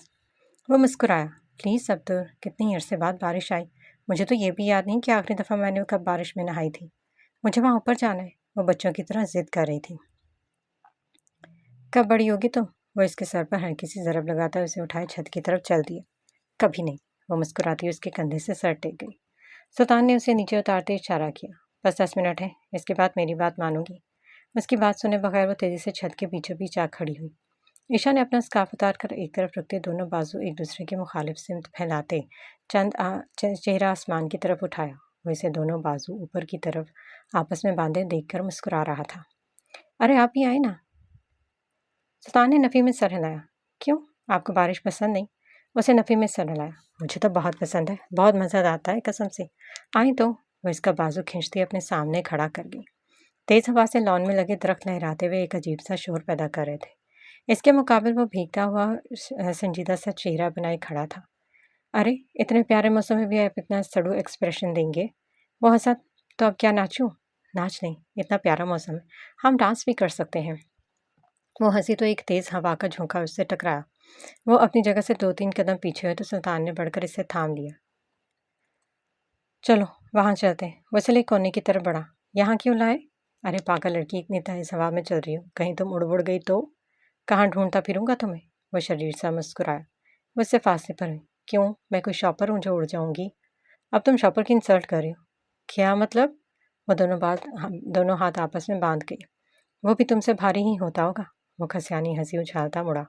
وہ مسکرایا۔ پلیز عبدل، کتنی عرصے بعد بارش آئی۔ مجھے تو یہ بھی یاد نہیں کہ آخری دفعہ میں نے کب بارش میں نہائی تھی۔ مجھے وہاں اوپر جانا ہے۔ وہ بچوں کی طرح ضد کر رہی تھی۔ کب بڑی ہوگی تو؟ وہ اس کے سر پر ہلکی سی ضرب لگاتا اسے اٹھائے چھت کی طرف چل دیا۔ کبھی نہیں۔ وہ مسکراتی اس کے کندھے سے سر ٹیک گئی۔ سلطان نے اسے نیچے اتارتے اشارہ کیا۔ بس 10 منٹ ہے، اس کے بعد میری بات مانو گی؟ اس کی بات سنے بغیر وہ تیزی سے چھت کے بیچوں بیچ آ کھڑی ہوئی۔ عشا نے اپنا اسکارف اتار کر ایک طرف رکھتے دونوں بازو ایک دوسرے کے مخالف سمت پھیلاتے چہرہ آسمان کی طرف اٹھایا۔ وہ اسے دونوں بازو اوپر کی طرف آپس میں باندھے دیکھ کر مسکرا رہا تھا۔ ارے آپ بھی آئے نا۔ سلطان نے نفی میں سر ہلایا۔ کیوں؟ آپ کو بارش پسند نہیں؟ اسے نفی میں سر ہلایا۔ مجھے تو بہت پسند ہے، بہت مزہ آتا ہے قسم سے۔ آئیں تو۔ وہ اس کا بازو کھینچتی اپنے سامنے کھڑا کر گئی۔ تیز ہوا سے لان میں لگے درخت لہراتے ہوئے ایک عجیب سا شور پیدا کر رہے تھے۔ اس کے مقابل وہ بھیگتا ہوا سنجیدہ سا چہرہ بنائے کھڑا تھا۔ ارے اتنے پیارے موسم میں بھی آپ اتنا سڑو ایکسپریشن دیں گے؟ وہ ہنسا۔ تو اب کیا ناچوں؟ ناچ نہیں، اتنا پیارا موسم ہے، ہم ڈانس بھی کر سکتے ہیں۔ وہ ہنسی تو ایک تیز ہوا کا جھونکا اس سے ٹکرایا۔ وہ اپنی جگہ سے 2-3 قدم پیچھے ہوئے تو سلطان نے بڑھ کر اسے تھام لیا۔ چلو وہاں چلتے ہیں۔ وہ چلے کونے کی طرف بڑھا۔ یہاں کیوں لائے؟ ارے پاگل لڑکی، اتنی تیز ہوا میں چل رہی ہو، کہیں تم اڑ گئی تو؟ کہاں ڈھونڈتا پھروں گا تمہیں؟ وہ شریر سا مسکرایا۔ وہ اس سے فاصلے پر ہوئی۔ کیوں؟ میں کوئی شاپر ہوں جو اڑ جاؤں گی؟ اب تم شاپر کی انسلٹ کر رہی ہو۔ کیا مطلب؟ وہ دونوں ہاتھ آپس میں باندھ گئی۔ وہ بھی تم سے بھاری ہی ہوتا ہوگا۔ وہ کھسیانی ہنسی اچھالتا مڑا۔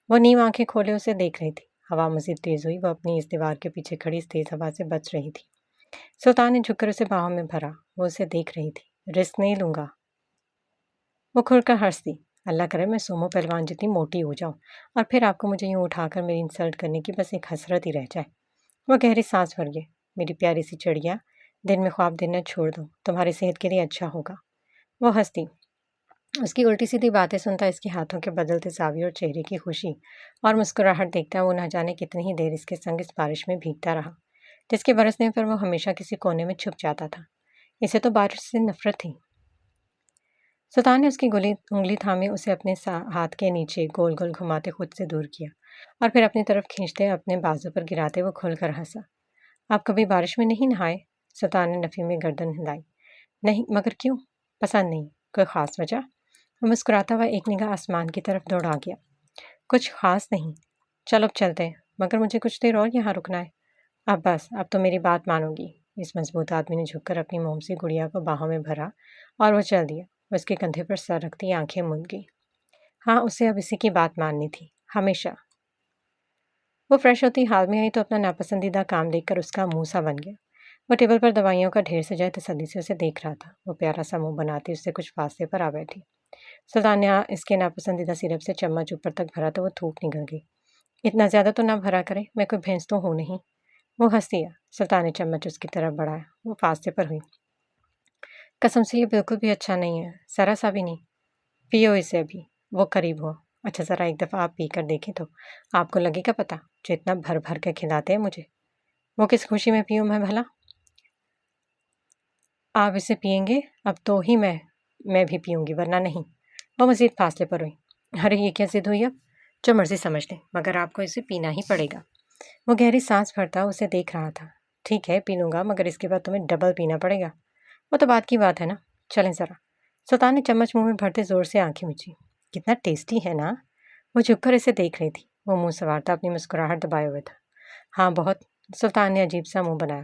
وہ نیم آنکھیں کھولے اسے دیکھ رہی تھی۔ ہوا مزید تیز ہوئی۔ وہ اپنی اس دیوار کے پیچھے کھڑی اس تیز ہوا سے بچ رہی تھی۔ سلطان نے جھک کر اسے باہوں میں بھرا۔ وہ اسے دیکھ رہی تھی۔ رسک نہیں لوں گا۔ وہ کھل کر ہنس دی۔ اللہ کرے میں سومو پہلوان جتنی موٹی ہو جاؤں اور پھر آپ کو مجھے یوں اٹھا کر میری انسلٹ کرنے کی بس ایک حسرت ہی رہ جائے۔ وہ گہری سانس بھر گئے۔ میری پیاری سی چڑیا، دن میں خواب دینا چھوڑ دو، تمہاری صحت کے لیے اچھا ہوگا۔ وہ ہنستی۔ اس کی الٹی سیدھی باتیں سنتا اس کے ہاتھوں کے بدلتے زاویے اور چہرے کی خوشی اور مسکراہٹ دیکھتا وہ نہ جانے کتنی ہی دیر اس کے سنگ اس بارش میں بھیگتا رہا، جس کے برسنے پر وہ ہمیشہ کسی کونے میں چھپ جاتا تھا۔ اسے تو بارش سے نفرت تھی۔ سلطان نے اس کی انگلی تھامے اسے اپنے ہاتھ کے نیچے گول گول گھماتے خود سے دور کیا اور پھر اپنی طرف کھینچتے اپنے بازو پر گراتے وہ کھل کر ہنسا۔ آپ کبھی بارش میں نہیں نہائے؟ سلطان نے نفی میں گردن ہلائی۔ نہیں، مگر کیوں؟ پسند نہیں؟ کوئی خاص وجہ؟ وہ مسکراتا ہوا ایک نگاہ آسمان کی طرف دوڑا گیا۔ کچھ خاص نہیں۔ چلو اب چلتے ہیں، مگر مجھے کچھ دیر اور یہاں رکنا ہے۔ اب بس، اب تو میری بات مانو گی۔ اس مضبوط آدمی نے جھک کر اپنی موم سی گڑیا کو باہوں میں بھرا اور وہ چل دیا۔ وہ اس کے کندھے پر سر رکھتی آنکھیں موند گئی۔ ہاں، اسے اب اسی کی بات ماننی تھی، ہمیشہ۔ وہ فریش ہوتی حال میں آئی تو اپنا ناپسندیدہ کام دیکھ کر اس کا منہ سا بن گیا۔ وہ ٹیبل پر دوائیوں کا ڈھیر سجائے تسلی سے اسے دیکھ رہا تھا۔ وہ پیارا سا منہ بناتی اس سے کچھ فاصلے پر آ بیٹھی۔ سلطان نے اس کے ناپسندیدہ سیرپ سے چمچ اوپر تک بھرا تو وہ تھوک نکل گئی۔ اتنا زیادہ تو نہ بھرا کرے، میں کوئی بھینس تو ہوں نہیں۔ وہ ہنس دیا۔ سلطان نے چمچ اس کی طرف بڑھایا۔ وہ فاصلے پر ہوئی۔ قسم سے یہ بالکل بھی اچھا نہیں ہے، ذرا سا بھی نہیں۔ پیو اسے ابھی۔ وہ قریب ہوا۔ اچھا ذرا ایک دفعہ آپ پی کر دیکھیں تو آپ کو لگے گا پتہ، جو اتنا بھر بھر کے کھلاتے ہیں مجھے۔ وہ کس خوشی میں پیوں میں بھلا؟ آپ اسے پئیں گے اب تو ہی میں بھی پیوں گی، ورنہ نہیں۔ وہ مزید فاصلے پر ہوئی۔ ارے یہ کیا ضد ہوئی اب؟ جو مرضی سمجھ لیں، مگر آپ کو اسے پینا ہی پڑے گا۔ وہ گہری سانس بھرتا اسے دیکھ رہا تھا۔ ٹھیک ہے، پی لوں گا، مگر اس کے بعد تمہیں ڈبل پینا پڑے گا۔ وہ تو بات کی بات ہے نا، چلیں ذرا۔ سلطان نے چمچ منہ میں بھرتے زور سے آنکھیں مچھی۔ کتنا ٹیسٹی ہے نا؟ وہ جھک کر اسے دیکھ رہی تھی۔ وہ منہ سنوارتا اپنی مسکراہٹ دبائے ہوئے تھا۔ ہاں بہت۔ سلطان نے عجیب سا منہ بنایا۔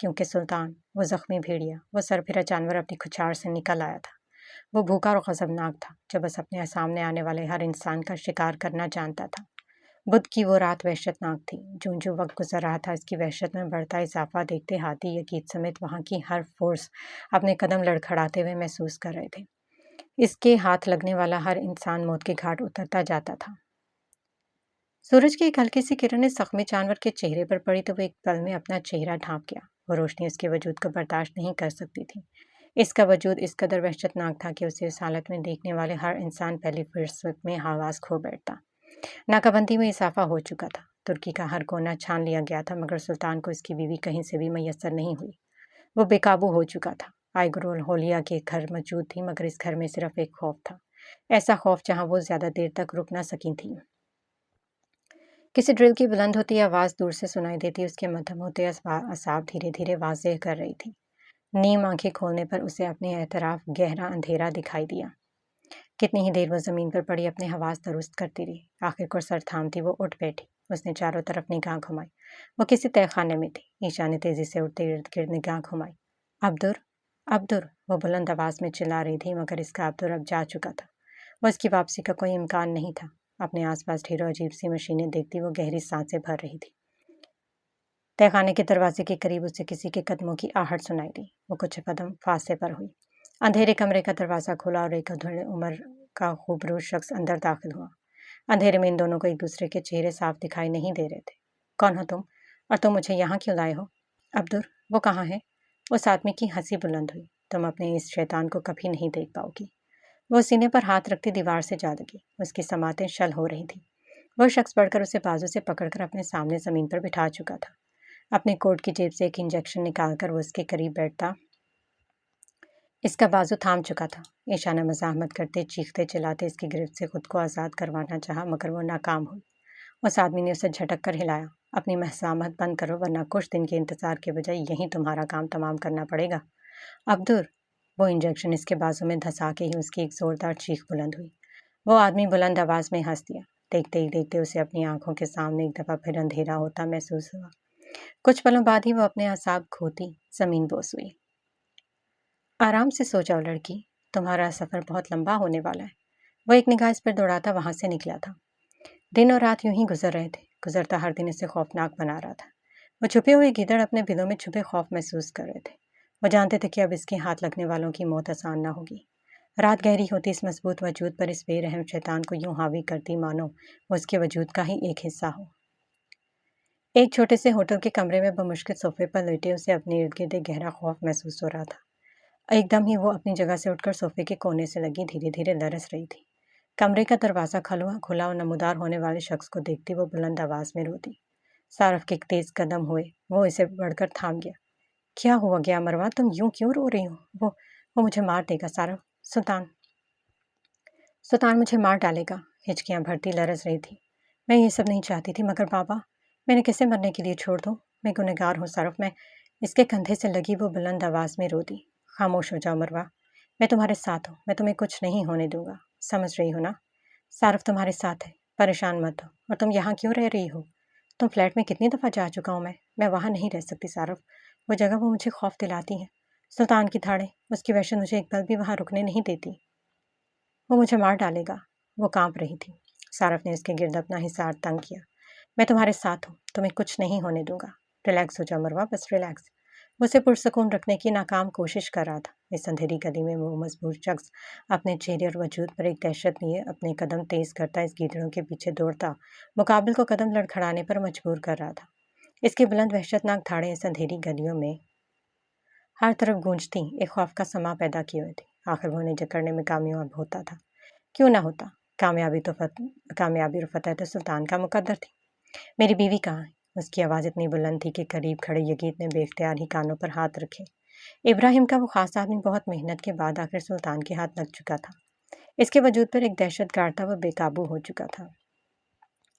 کیونکہ سلطان، وہ زخمی بھیڑیا، وہ سر پھرا جانور اپنی کھچاڑ سے نکل آیا تھا۔ وہ بھوکا اور غضبناک تھا جو بس اپنے سامنے آنے والے ہر انسان کا شکار کرنا جانتا تھا۔ بدھ کی وہ رات وحشتناک تھی۔ جو وقت گزر رہا تھا اس کی وحشت میں بڑھتا اضافہ دیکھتے ہاتھی یگید سمیت وہاں کی ہر فورس اپنے قدم لڑکھڑاتے ہوئے محسوس کر رہے تھے۔ اس کے ہاتھ لگنے والا ہر انسان موت کے گھاٹ اترتا جاتا تھا۔ سورج کی ایک ہلکی سی کرن اس زخمی جانور کے چہرے پر پڑی تو وہ ایک پل میں اپنا چہرہ ڈھانپ گیا۔ وہ روشنی اس کے وجود کو برداشت نہیں کر سکتی تھی۔ اس کا وجود اس قدر وحشتناک تھا کہ اسے اس حالت میں دیکھنے والے ہر انسان پہلی فرصت میں حواس کھو بیٹھتا۔ ناکہ بندی میں اضافہ ہو چکا تھا۔ ترکی کا ہر کونا چھان لیا گیا تھا مگر سلطان کو اس کی بیوی کہیں سے بھی میسر نہیں ہوئی۔ وہ بے قابو ہو چکا تھا۔ آئیگرول ہولیا کے گھر موجود تھی مگر اس گھر میں صرف ایک خوف تھا، ایسا خوف جہاں وہ زیادہ دیر تک رک نہ سکی تھی۔ کسی ڈرل کی بلند ہوتی آواز دور سے سنائی دیتی اس کے مدھم ہوتے اعصاب دھیرے دھیرے واضح کر رہی تھی۔ نیم آنکھیں کھولنے پر اسے اپنے اعتراف گہرا اندھیرا دکھائی دیا۔ کتنی ہی دیر وہ زمین پر پڑی اپنے حواس درست کرتی رہی۔ آخر کو سر تھامتی وہ اٹھ بیٹھی۔ اس نے چاروں طرف نگاہ گھمائی۔ وہ کسی تہہ خانے میں تھی۔ ایشا نے تیزی سے اٹھتے ارد گرد نگاہ گھمائی۔ عبدر، عبدر، وہ بلند آواز میں چلا رہی تھی مگر اس کا عبدر اب جا چکا تھا۔ وہ اس کی واپسی کا کوئی امکان نہیں تھا۔ اپنے آس پاس ڈھیروں عجیب سی مشینیں دیکھتی وہ گہری سانسیں بھر رہی تھی۔ تہہ خانے کے دروازے کے قریب اسے کسی کے قدموں کی آہٹ سنائی دی۔ وہ کچھ قدم فاصلے پر ہوئی۔ اندھیرے کمرے کا دروازہ کھلا اور ایک ادھیڑ عمر کا خوبرو شخص اندر داخل ہوا۔ اندھیرے میں ان دونوں کو ایک دوسرے کے چہرے صاف دکھائی نہیں دے رہے تھے۔ کون ہو تم؟ اور تم مجھے یہاں کیوں لائے ہو؟ عبدر، وہ کہاں ہے؟ اس آدمی کی ہنسی بلند ہوئی۔ تم اپنے اس شیطان کو کبھی نہیں دیکھ پاؤ گی۔ وہ سینے پر ہاتھ رکھتی دیوار سے جا لگی۔ اس کی سماعتیں شل ہو رہی تھیں۔ وہ شخص بڑھ کر اسے بازو سے پکڑ کر اپنے سامنے زمین پر بٹھا چکا تھا۔ اپنے کوٹ کی جیب سے ایک انجیکشن نکال کر وہ اس کے قریب بیٹھتا اس کا بازو تھام چکا تھا۔ ایشا نے مزاحمت کرتے چیختے چلاتے اس کی گرفت سے خود کو آزاد کروانا چاہا مگر وہ ناکام ہوئی۔ اس آدمی نے اسے جھٹک کر ہلایا۔ اپنی مزاحمت بند کرو ورنہ کچھ دن کے انتظار کے بجائے یہیں تمہارا کام تمام کرنا پڑے گا۔ عبدر، وہ انجیکشن اس کے بازو میں دھسا کے ہی اس کی ایک زوردار چیخ بلند ہوئی۔ وہ آدمی بلند آواز میں ہنس دیا۔ دیکھتے ہی دیکھتے اسے اپنی آنکھوں کے سامنے ایک دفعہ پھر اندھیرا ہوتا محسوس ہوا۔ کچھ پلوں بعد ہی وہ اپنے اعصاب کھوتی زمین بوس ہوئی۔ آرام سے سو جاؤ لڑکی، تمہارا سفر بہت لمبا ہونے والا ہے۔ وہ ایک نگاہ اس پر دوڑاتا وہاں سے نکلا تھا۔ دن اور رات یوں ہی گزر رہے تھے۔ گزرتا ہر دن اسے خوفناک بنا رہا تھا۔ وہ چھپے ہوئے گیدڑ اپنے بلوں میں چھپے خوف محسوس کر رہے تھے۔ وہ جانتے تھے کہ اب اس کے ہاتھ لگنے والوں کی موت آسان نہ ہوگی۔ رات گہری ہوتی اس مضبوط وجود پر اس بے رحم شیطان کو یوں حاوی کرتی مانو وہ اس کے وجود کا ہی ایک حصہ ہو۔ ایک چھوٹے سے ہوٹل کے کمرے میں بمشکل صوفے پر لیٹے اسے اپنے ارد گرد گہرا خوف محسوس ہو رہا تھا۔ ایک دم ہی وہ اپنی جگہ سے اٹھ کر صوفے کے کونے سے لگی دھیرے دھیرے لرز رہی تھی۔ کمرے کا دروازہ کھلا اور نمودار ہونے والے شخص کو دیکھتی وہ بلند آواز میں روتی۔ صارف کے تیز قدم ہوئے۔ وہ اسے بڑھ کر تھام گیا۔ کیا ہوا گیا مروہ، تم یوں کیوں رو رہی ہو؟ وہ مجھے مار دے گا صارف، سلطان مجھے مار ڈالے گا۔ ہچکیاں بھرتی لرز رہی تھی۔ میں یہ سب نہیں چاہتی تھی مگر بابا، میں نے کسے مرنے کے لیے چھوڑ دوں؟ میں گنہگار ہوں صارف، میں اس کے کندھے سے لگی وہ بلند آواز میں رو دی۔ خاموش ہو جاؤ مروہ، میں تمہارے ساتھ ہوں، میں تمہیں کچھ نہیں ہونے دوں گا، سمجھ رہی ہو نا؟ صارف تمہارے ساتھ ہے، پریشان مت ہو۔ اور تم یہاں کیوں رہ رہی ہو؟ تم فلیٹ میں کتنی دفعہ جا چکا ہوں میں وہاں نہیں رہ سکتی صارف، وہ جگہ وہ مجھے خوف دلاتی ہے۔ سلطان کی دھاڑیں، اس کی وحشت مجھے ایک پل بھی وہاں رکنے نہیں دیتی۔ وہ مجھے مار ڈالے گا۔ وہ کانپ رہی تھی۔ صارف نے اس کے گرد اپنا حصار تنگ کیا۔ میں تمہارے ساتھ ہوں، تمہیں کچھ نہیں ہونے دوں گا۔ ریلیکس ہو جاؤ مروہ، بس ریلیکس۔ وہ اسے پرسکون رکھنے کی ناکام کوشش کر رہا تھا۔ اس اندھیری گلی میں وہ مضبوط شخص اپنے چہرے اور وجود پر ایک دہشت لیے اپنے قدم تیز کرتا اس گیدڑوں کے پیچھے دوڑتا مقابل کو قدم لڑکھڑانے پر مجبور کر رہا تھا۔ اس کی بلند وحشتناک دھاڑیں اس اندھیری گلیوں میں ہر طرف گونجتی ایک خوف کا سما پیدا کیے ہوئے تھی۔ آخر وہ انہیں جکڑنے میں کامیاب ہوتا تھا۔ کیوں نہ ہوتا؟ کامیابی اور فتح تو سلطان کا مقدر تھی۔ میری بیوی کہاں ہے؟ اس کی آواز اتنی بلند تھی کہ قریب کھڑے یگید نے بے اختیار ہی کانوں پر ہاتھ رکھے۔ ابراہیم کا وہ خاص آدمی بہت محنت کے بعد آخر سلطان کے ہاتھ لگ چکا تھا۔ اس کے وجود پر ایک دہشت گارڈ تھا، وہ بے قابو ہو چکا تھا۔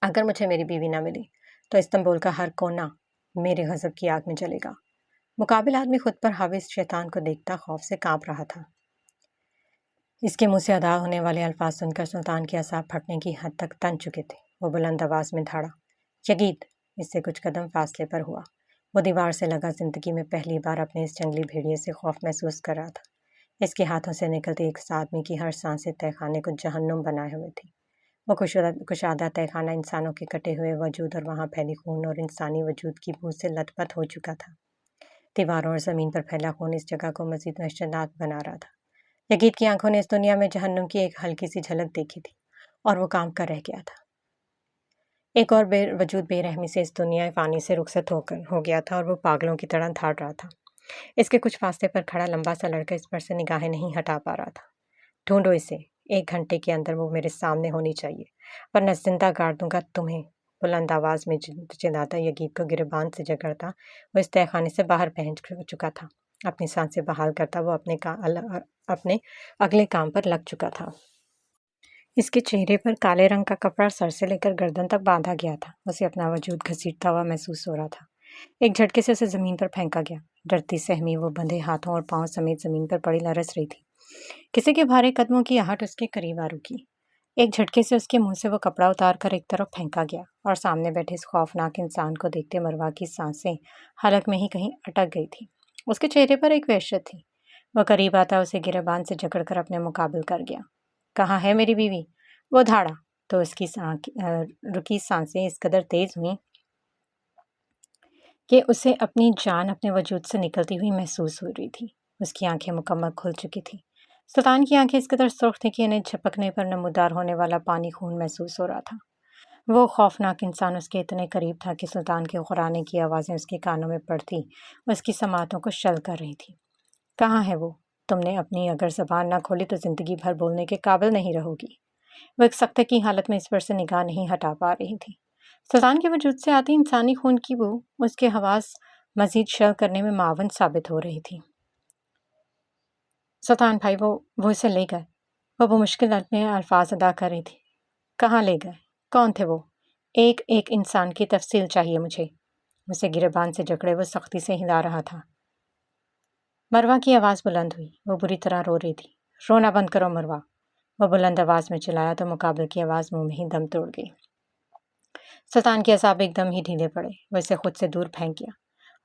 اگر مجھے میری بیوی نہ ملی تو استنبول کا ہر کونا میرے غضب کی آگ میں جلے گا۔ مقابل آدمی خود پر حاوی شیطان کو دیکھتا خوف سے کانپ رہا تھا۔ اس کے منہ سے ادا ہونے والے الفاظ سن کر سلطان کے اعصاب پھٹنے کی حد تک تن چکے تھے۔ وہ بلند آواز میں دھاڑا، یگید! اس سے کچھ قدم فاصلے پر ہوا۔ وہ دیوار سے لگا زندگی میں پہلی بار اپنے اس جنگلی بھیڑیے سے خوف محسوس کر رہا تھا۔ اس کے ہاتھوں سے نکلتی ایک آدمی کی ہر سانس تہہ خانے کو جہنم بنائے ہوئے تھی۔ وہ کشادہ تہہ خانہ انسانوں کے کٹے ہوئے وجود اور وہاں پھیلی خون اور انسانی وجود کی بو سے لت پت ہو چکا تھا۔ دیواروں اور زمین پر پھیلا خون اس جگہ کو مزید وحشتناک بنا رہا تھا۔ یگید کی آنکھوں نے اس دنیا میں جہنم کی ایک ہلکی سی جھلک دیکھی تھی اور وہ کام کر رہ گیا تھا۔ ایک اور وجود بے رحمی سے اس دنیا فانی سے رخصت ہو گیا تھا اور وہ پاگلوں کی طرح دھاڑ رہا تھا۔ اس کے کچھ فاصلے پر کھڑا لمبا سا لڑکا اس پر سے نگاہیں نہیں ہٹا پا رہا تھا۔ ڈھونڈو اسے، 1 گھنٹے کے اندر وہ میرے سامنے ہونی چاہیے ورنہ زندہ گاڑ دوں گا تمہیں، بلند آواز میں چلاتا یگید کو گریبان سے جکڑتا وہ اس تہہ خانے سے باہر پہنچ چکا تھا۔ اپنی سانسیں بحال کرتا وہ اپنے اگلے کام پر لگ چکا تھا۔ اس کے چہرے پر کالے رنگ کا کپڑا سر سے لے کر گردن تک باندھا گیا تھا۔ اسے اپنا وجود گھسیٹتا ہوا محسوس ہو رہا تھا۔ ایک جھٹکے سے اسے زمین پر پھینکا گیا۔ ڈرتی سہمی وہ بندھے ہاتھوں اور پاؤں سمیت زمین پر پڑی لرز رہی تھی۔ کسی کے بھارے قدموں کی آہٹ اس کے قریب آ رکی۔ ایک جھٹکے سے اس کے منہ سے وہ کپڑا اتار کر ایک طرف پھینکا گیا اور سامنے بیٹھے اس خوفناک انسان کو دیکھتے مروہ کی سانسیں حلق میں ہی کہیں اٹک گئی تھی۔ اس کے چہرے پر ایک وحشت تھی۔ وہ قریب آتا اسے گریبان سے جکڑ کر اپنے مقابل کر گیا۔ کہاں ہے میری بیوی؟ وہ دھاڑا تو اس کی رکی سانسیں اس قدر تیز ہوئیں کہ اسے اپنی جان اپنے وجود سے نکلتی ہوئی محسوس ہو رہی تھی۔ اس کی آنکھیں مکمل کھل چکی تھیں۔ سلطان کی آنکھیں اس قدر سرخ تھیں کہ انہیں جھپکنے پر نمودار ہونے والا پانی خون محسوس ہو رہا تھا۔ وہ خوفناک انسان اس کے اتنے قریب تھا کہ سلطان کے غرانے کی آوازیں اس کے کانوں میں پڑتی اس کی سماعتوں کو شل کر رہی تھی۔ کہاں ہے وہ؟ تم نے اپنی اگر زبان نہ کھولی تو زندگی بھر بولنے کے قابل نہیں رہو گی۔ وہ ایک سکتے کی حالت میں اس پر سے نگاہ نہیں ہٹا پا رہی تھی۔ سلطان کے وجود سے آتی انسانی خون کی بو اس کے حواس مزید شل کرنے میں معاون ثابت ہو رہی تھی۔ سلطان بھائی وہ اسے لے گئے۔ وہ بمشکل میں الفاظ ادا کر رہی تھی۔ کہاں لے گئے؟ کون تھے وہ؟ ایک انسان کی تفصیل چاہیے مجھے۔ اسے گریبان سے جکڑے وہ سختی سے ہلا رہا تھا۔ مروہ کی آواز بلند ہوئی۔ وہ بری طرح رو رہی تھی۔ رونا بند کرو مروہ، وہ بلند آواز میں چلایا تو مقابل کی آواز منہ میں ہی دم توڑ گئی۔ سلطان کے اعصاب ایک دم ہی ڈھیلے پڑے۔ وہ اسے خود سے دور پھینک گیا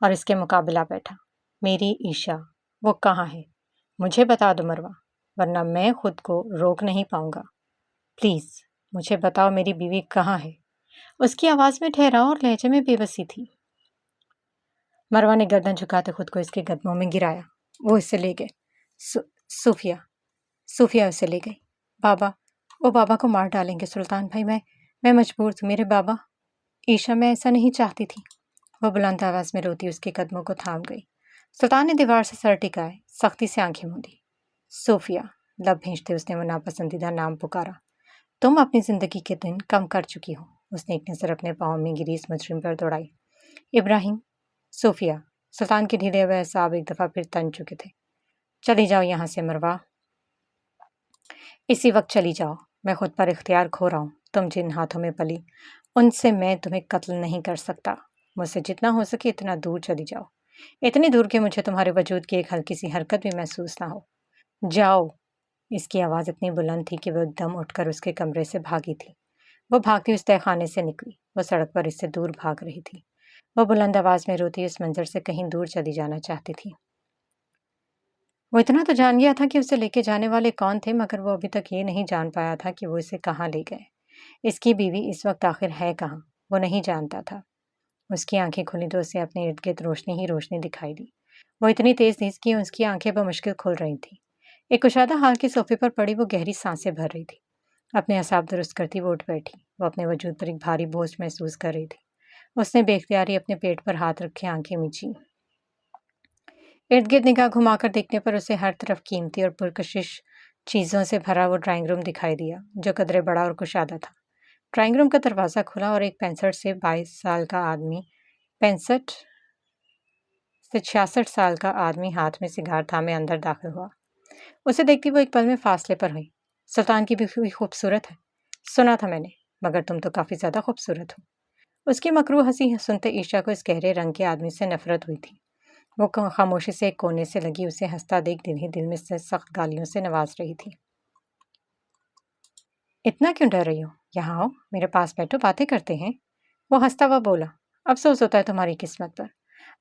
اور اس کے مقابلہ بیٹھا۔ میری عیشا، وہ کہاں ہے؟ مجھے بتا دو مروہ، ورنہ میں خود کو روک نہیں پاؤں گا۔ پلیز مجھے بتاؤ میری بیوی کہاں ہے؟ اس کی آواز میں ٹھہراؤ اور لہجے میں بے بسی تھی۔ مروہ نے گردن جھکاتے خود کو اس کے قدموں میں گرایا۔ وہ اسے لے گئے۔ صوفیہ اسے لے گئی۔ بابا، وہ بابا کو مار ڈالیں گے سلطان بھائی، میں مجبور تھی، میرے بابا۔ عیشا، میں ایسا نہیں چاہتی تھی۔ وہ بلند آواز میں روتی اس کے قدموں کو تھام گئی۔ سلطان نے دیوار سے سر ٹکائے، سختی سے آنکھیں موندی۔ صوفیہ، لب بھینچتے اس نے وہ ناپسندیدہ نام پکارا۔ تم اپنی زندگی کے دن کم کر چکی ہو۔ اس نے ایک نظر اپنے پاؤں میں گری اس مجرم پر دوڑائی۔ ابراہیم، صوفیہ، سلطان کے ڈھیلے ہوئے اعصاب ایک دفعہ پھر تن چکے تھے۔ چلی جاؤ یہاں سے مروہ، اسی وقت چلی جاؤ۔ میں خود پر اختیار کھو رہا ہوں۔ تم جن ہاتھوں میں پلی ان سے میں تمہیں قتل نہیں کر سکتا۔ مجھ سے جتنا ہو سکے اتنا دور چلی جاؤ، اتنی دور کہ مجھے تمہارے وجود کی ایک ہلکی سی حرکت بھی محسوس نہ ہو۔ جاؤ۔ اس کی آواز اتنی بلند تھی کہ وہ ایک دم اٹھ کر اس کے کمرے سے بھاگی تھی۔ وہ بھاگتی اس تہہ خانے سے نکلی۔ وہ سڑک پر اس سے دور بھاگ رہی تھی۔ وہ بلند آواز میں روتی اس منظر سے کہیں دور چلی جانا چاہتی تھی۔ وہ اتنا تو جان گیا تھا کہ اسے لے کے جانے والے کون تھے، مگر وہ ابھی تک یہ نہیں جان پایا تھا کہ وہ اسے کہاں لے گئے۔ اس کی بیوی اس وقت آخر ہے کہاں، وہ نہیں جانتا تھا۔ اس کی آنکھیں کھلی تو اسے اپنے ارد گرد روشنی ہی روشنی دکھائی دی۔ وہ اتنی تیز تھی کہ اس کی آنکھیں بمشکل کھل رہی تھیں۔ ایک کشادہ حال کے صوفے پر پڑی وہ گہری سانسیں بھر رہی تھی۔ اپنے اعصاب درست کرتی وہ اٹھ بیٹھی۔ وہ اپنے وجود پر ایک بھاری بوجھ محسوس کر رہی تھی۔ اس نے بے اختیاری اپنے پیٹ پر ہاتھ رکھے آنکھیں میچی۔ ارد گرد نگاہ گھما کر دیکھنے پر اسے ہر طرف قیمتی اور پرکشش چیزوں سے بھرا وہ ڈرائنگ روم دکھائی دیا، جو قدرے بڑا اور کشادہ تھا۔ ڈرائنگ روم کا دروازہ کھلا اور ایک 65 سے 66 سال کا آدمی ہاتھ میں سگار تھامے اندر داخل ہوا۔ اسے دیکھتی وہ ایک پل میں فاصلے پر ہوئی۔ سلطان کی بھی خوبصورت ہے، سنا تھا میں نے، مگر تم تو کافی زیادہ خوبصورت ہو۔ اس کی مکروہ ہنسی سنتے عیشا کو اس گہرے رنگ کے آدمی سے نفرت ہوئی تھی۔ وہ خاموشی سے ایک کونے سے لگی اسے ہنستا دیکھ دل ہی دل میں سے سخت گالیوں سے نواز رہی تھی۔ اتنا کیوں ڈر رہی ہو؟ یہاں آؤ، میرے پاس بیٹھو، باتیں کرتے ہیں۔ وہ ہنستا ہوا بولا۔ افسوس ہوتا ہے تمہاری قسمت پر،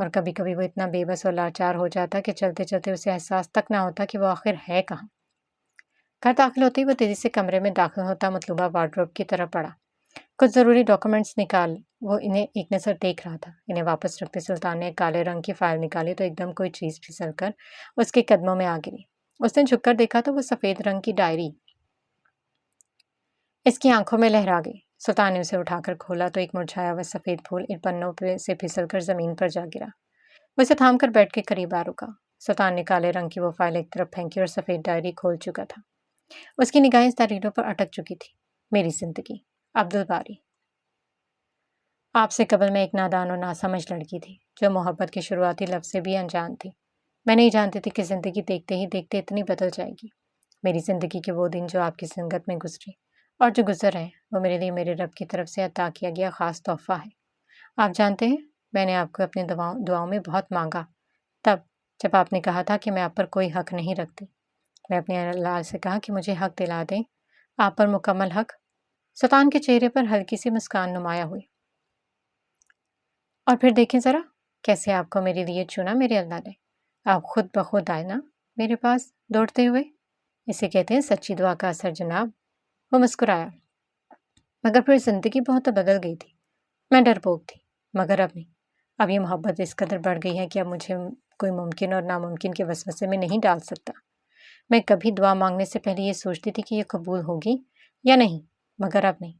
اور کبھی کبھی وہ اتنا بے بس اور لاچار ہو جاتا کہ چلتے چلتے اسے احساس تک نہ ہوتا کہ وہ آخر ہے کہاں۔ گھر داخل ہوتے ہی وہ تیزی سے کمرے میں داخل ہوتا، مطلوبہ وارڈروب کی طرف بڑھا، کچھ ضروری ڈاکومنٹس نکال وہ انہیں ایک نظر دیکھ رہا تھا۔ انہیں واپس رکھتے سلطان نے ایک کالے رنگ کی فائل نکالی تو ایک دم کوئی چیز پھسل کر اس کے قدموں میں آ گری۔ اس نے جھک کر دیکھا تو وہ سفید رنگ کی ڈائری اس کی آنکھوں میں لہرا گئی۔ سلطان نے اسے اٹھا کر کھولا تو ایک مرجھایا ہوا سفید پھول ان پنوں سے پھسل کر زمین پر جا گرا۔ وہ اسے تھام کر بیٹھ کے قریب آ رکا۔ سلطان نے کالے رنگ کی وہ فائل ایک طرف پھینکی اور سفید ڈائری کھول چکا تھا۔ اس کی نگاہیں اس تحریروں پر اٹک چکی تھی۔ میری زندگی، عبدالباری۔ آپ سے قبل میں ایک نادان اور ناسمجھ لڑکی تھی جو محبت کے شروعاتی لفظ سے بھی انجان تھی۔ میں نہیں جانتی تھی کہ زندگی دیکھتے ہی دیکھتے اتنی بدل جائے گی۔ میری زندگی کے وہ دن جو آپ کی سنگت میں گزری اور جو گزر رہے ہیں، وہ میرے لیے میرے رب کی طرف سے عطا کیا گیا خاص تحفہ ہے۔ آپ جانتے ہیں، میں نے آپ کو اپنی دعاؤں میں بہت مانگا، تب جب آپ نے کہا تھا کہ میں آپ پر کوئی حق نہیں رکھتی۔ میں اپنے اللہ سے کہا کہ مجھے حق دلا دیں، آپ پر مکمل حق۔ سلطان کے چہرے پر ہلکی سی مسکان نمایاں ہوئی۔ اور پھر دیکھیں ذرا کیسے آپ کو میرے لیے چنا میرے اللہ نے۔ آپ خود بخود آئے نا میرے پاس دوڑتے ہوئے۔ اسے کہتے ہیں سچی دعا کا اثر جناب۔ وہ مسکرایا۔ مگر پھر زندگی بہت بدل گئی تھی۔ میں ڈرپوک تھی، مگر اب نہیں۔ اب یہ محبت اس قدر بڑھ گئی ہے کہ اب مجھے کوئی ممکن اور ناممکن کے وسوسے میں نہیں ڈال سکتا۔ میں کبھی دعا مانگنے سے پہلے یہ سوچتی تھی کہ یہ قبول ہوگی یا نہیں، مگر اب نہیں۔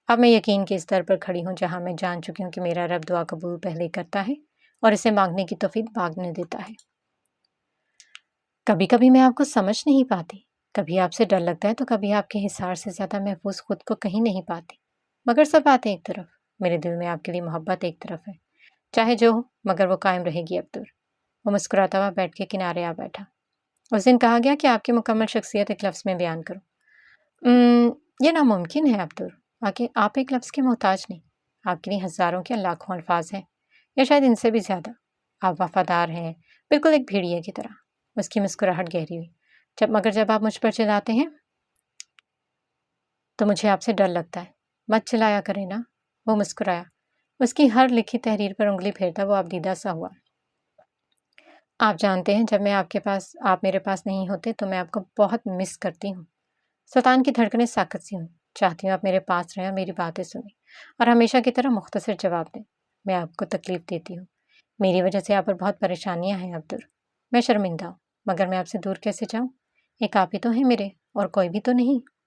اب میں یقین کے اس در پر کھڑی ہوں جہاں میں جان چکی ہوں کہ میرا رب دعا قبول پہلے کرتا ہے اور اسے مانگنے کی توفیق مانگنے دیتا ہے۔ کبھی کبھی میں آپ کو سمجھ نہیں پاتی، کبھی آپ سے ڈر لگتا ہے تو کبھی آپ کے حصار سے زیادہ محفوظ خود کو کہیں نہیں پاتی۔ مگر سب باتیں ایک طرف، میرے دل میں آپ کے لیے محبت ایک طرف ہے، چاہے جو ہو مگر وہ قائم رہے گی عبدور۔ وہ مسکراتا ہوا بیٹھ کے کنارے آ بیٹھا۔ اس دن کہا گیا کہ آپ کی مکمل شخصیت ایک لفظ میں بیان کرو۔ یہ ناممکن ہے عبدور، آگے آپ ایک لفظ کے محتاج نہیں۔ آپ کے لیے ہزاروں کے لاکھوں الفاظ ہیں، یا شاید ان سے بھی زیادہ۔ آپ وفادار ہیں، بالکل ایک بھیڑیے کی طرح۔ اس کی مسکراہٹ گہری ہوئی۔ مگر جب آپ مجھ پر چلاتے ہیں تو مجھے آپ سے ڈر لگتا ہے۔ مت چلایا کرے نا۔ وہ مسکرایا۔ اس کی ہر لکھی تحریر پر انگلی پھیرتا وہ ابدیدہ سا ہوا۔ آپ جانتے ہیں جب میں آپ میرے پاس نہیں ہوتے تو میں آپ کو بہت مس کرتی ہوں۔ سلطان کی دھڑکنیں ساکت سی ہوں۔ چاہتی ہوں آپ میرے پاس رہیں اور میری باتیں سنیں اور ہمیشہ کی طرح مختصر جواب دیں۔ میں آپ کو تکلیف دیتی ہوں، میری وجہ سے آپ پر بہت پریشانیاں ہیں عبدور۔ میں شرمندہ ہوں، مگر میں آپ سے دور کیسے جاؤں؟ ایک آپ ہی تو ہیں میرے، اور کوئی بھی تو نہیں۔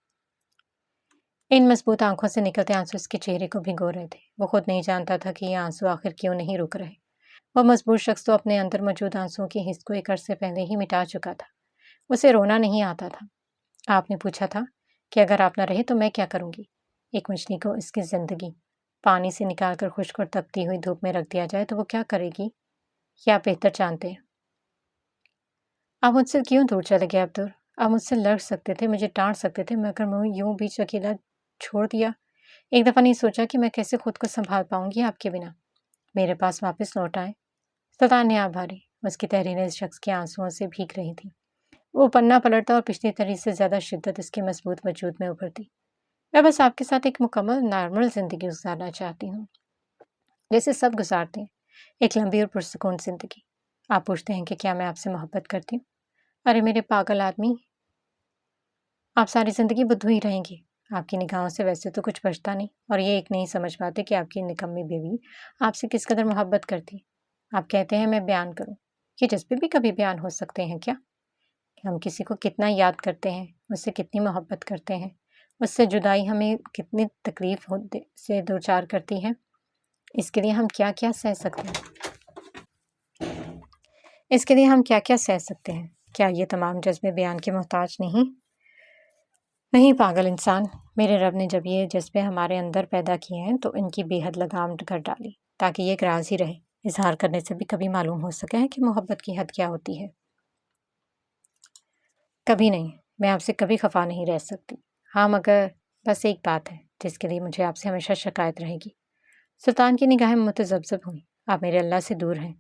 ان مضبوط آنکھوں سے نکلتے آنسو اس کے چہرے کو بھگو رہے تھے۔ وہ خود نہیں جانتا تھا کہ یہ آنسو آخر کیوں نہیں رک رہے۔ وہ مجبور شخص تو اپنے اندر موجود آنسوؤں کی حس کو ایک عرصے پہلے ہی مٹا چکا تھا۔ اسے رونا نہیں آتا تھا۔ آپ نے پوچھا تھا کہ اگر آپ نہ رہے تو میں کیا کروں گی؟ ایک مچھلی کو اس کی زندگی پانی سے نکال کر خشک اور تپتی ہوئی دھوپ میں رکھ دیا جائے تو وہ کیا کرے گی؟ یہ آپ بہتر جانتے ہیں۔ آپ مجھ سے کیوں دور چلے گئے عبدور؟ آپ مجھ سے لڑ سکتے تھے، مجھے ڈانٹ سکتے تھے، مگر میں یوں بیچ اکیلا چھوڑ دیا۔ ایک دفعہ نہیں سوچا کہ میں کیسے خود کو سنبھال پاؤں گی آپ کے بنا؟ میرے پاس واپس لوٹ آئے۔ سلطان نے آپ بھاری۔ اس کی تحریریں اس شخص کے آنسوؤں سے بھیگ رہی تھیں۔ وہ پنہ پلٹتا اور پچھلی تحریر سے زیادہ شدت اس کے مضبوط وجود میں ابھرتی۔ میں بس آپ کے ساتھ ایک مکمل نارمل زندگی گزارنا چاہتی ہوں، جیسے سب گزارتے ہیں، ایک لمبی اور پرسکون زندگی۔ آپ پوچھتے ہیں کہ کیا میں آپ سے محبت کرتی ہوں؟ ارے میرے پاگل آدمی، آپ ساری زندگی بدھو ہی رہیں گے۔ آپ کی نگاہوں سے ویسے تو کچھ بچتا نہیں، اور یہ ایک نہیں سمجھ پاتے کہ آپ کی نکمی بیوی آپ سے کس قدر محبت کرتی ہے۔ آپ کہتے ہیں میں بیان کروں، یہ جذبے بھی کبھی بیان ہو سکتے ہیں کیا؟ کہ ہم کسی کو کتنا یاد کرتے ہیں، اس سے کتنی محبت کرتے ہیں، اس سے جدائی ہمیں کتنی تکلیف سے دوچار کرتی ہے، اس کے لیے ہم کیا کیا سہ سکتے ہیں؟ کیا یہ تمام جذبے بیان کے محتاج نہیں پاگل انسان، میرے رب نے جب یہ جذبے ہمارے اندر پیدا کیے ہیں تو ان کی بے حد لگام کر ڈالی تاکہ یہ ایک راز ہی رہے، اظہار کرنے سے بھی کبھی معلوم ہو سکے کہ محبت کی حد کیا ہوتی ہے۔ کبھی نہیں، میں آپ سے کبھی خفا نہیں رہ سکتی۔ ہاں مگر بس ایک بات ہے جس کے لیے مجھے آپ سے ہمیشہ شکایت رہے گی۔ سلطان کی نگاہیں متذبذب ہوئیں۔ آپ میرے اللہ سے دور ہیں،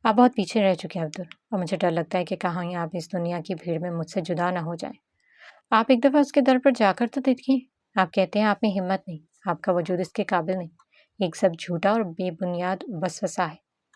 آپ بہت پیچھے رہ چکے ہیں عبدور، اور مجھے ڈر لگتا ہے کہ کہاں ہی آپ اس دنیا کی بھیڑ میں مجھ سے جدا نہ ہو جائیں۔ آپ ایک دفعہ اس کے در پر جا کر تو دیکھیے۔ آپ کہتے ہیں آپ میں ہمت نہیں، آپ کا وجود اس کے قابل نہیں، ایک سب جھوٹا اور بے بنیاد وسوسہ ہے۔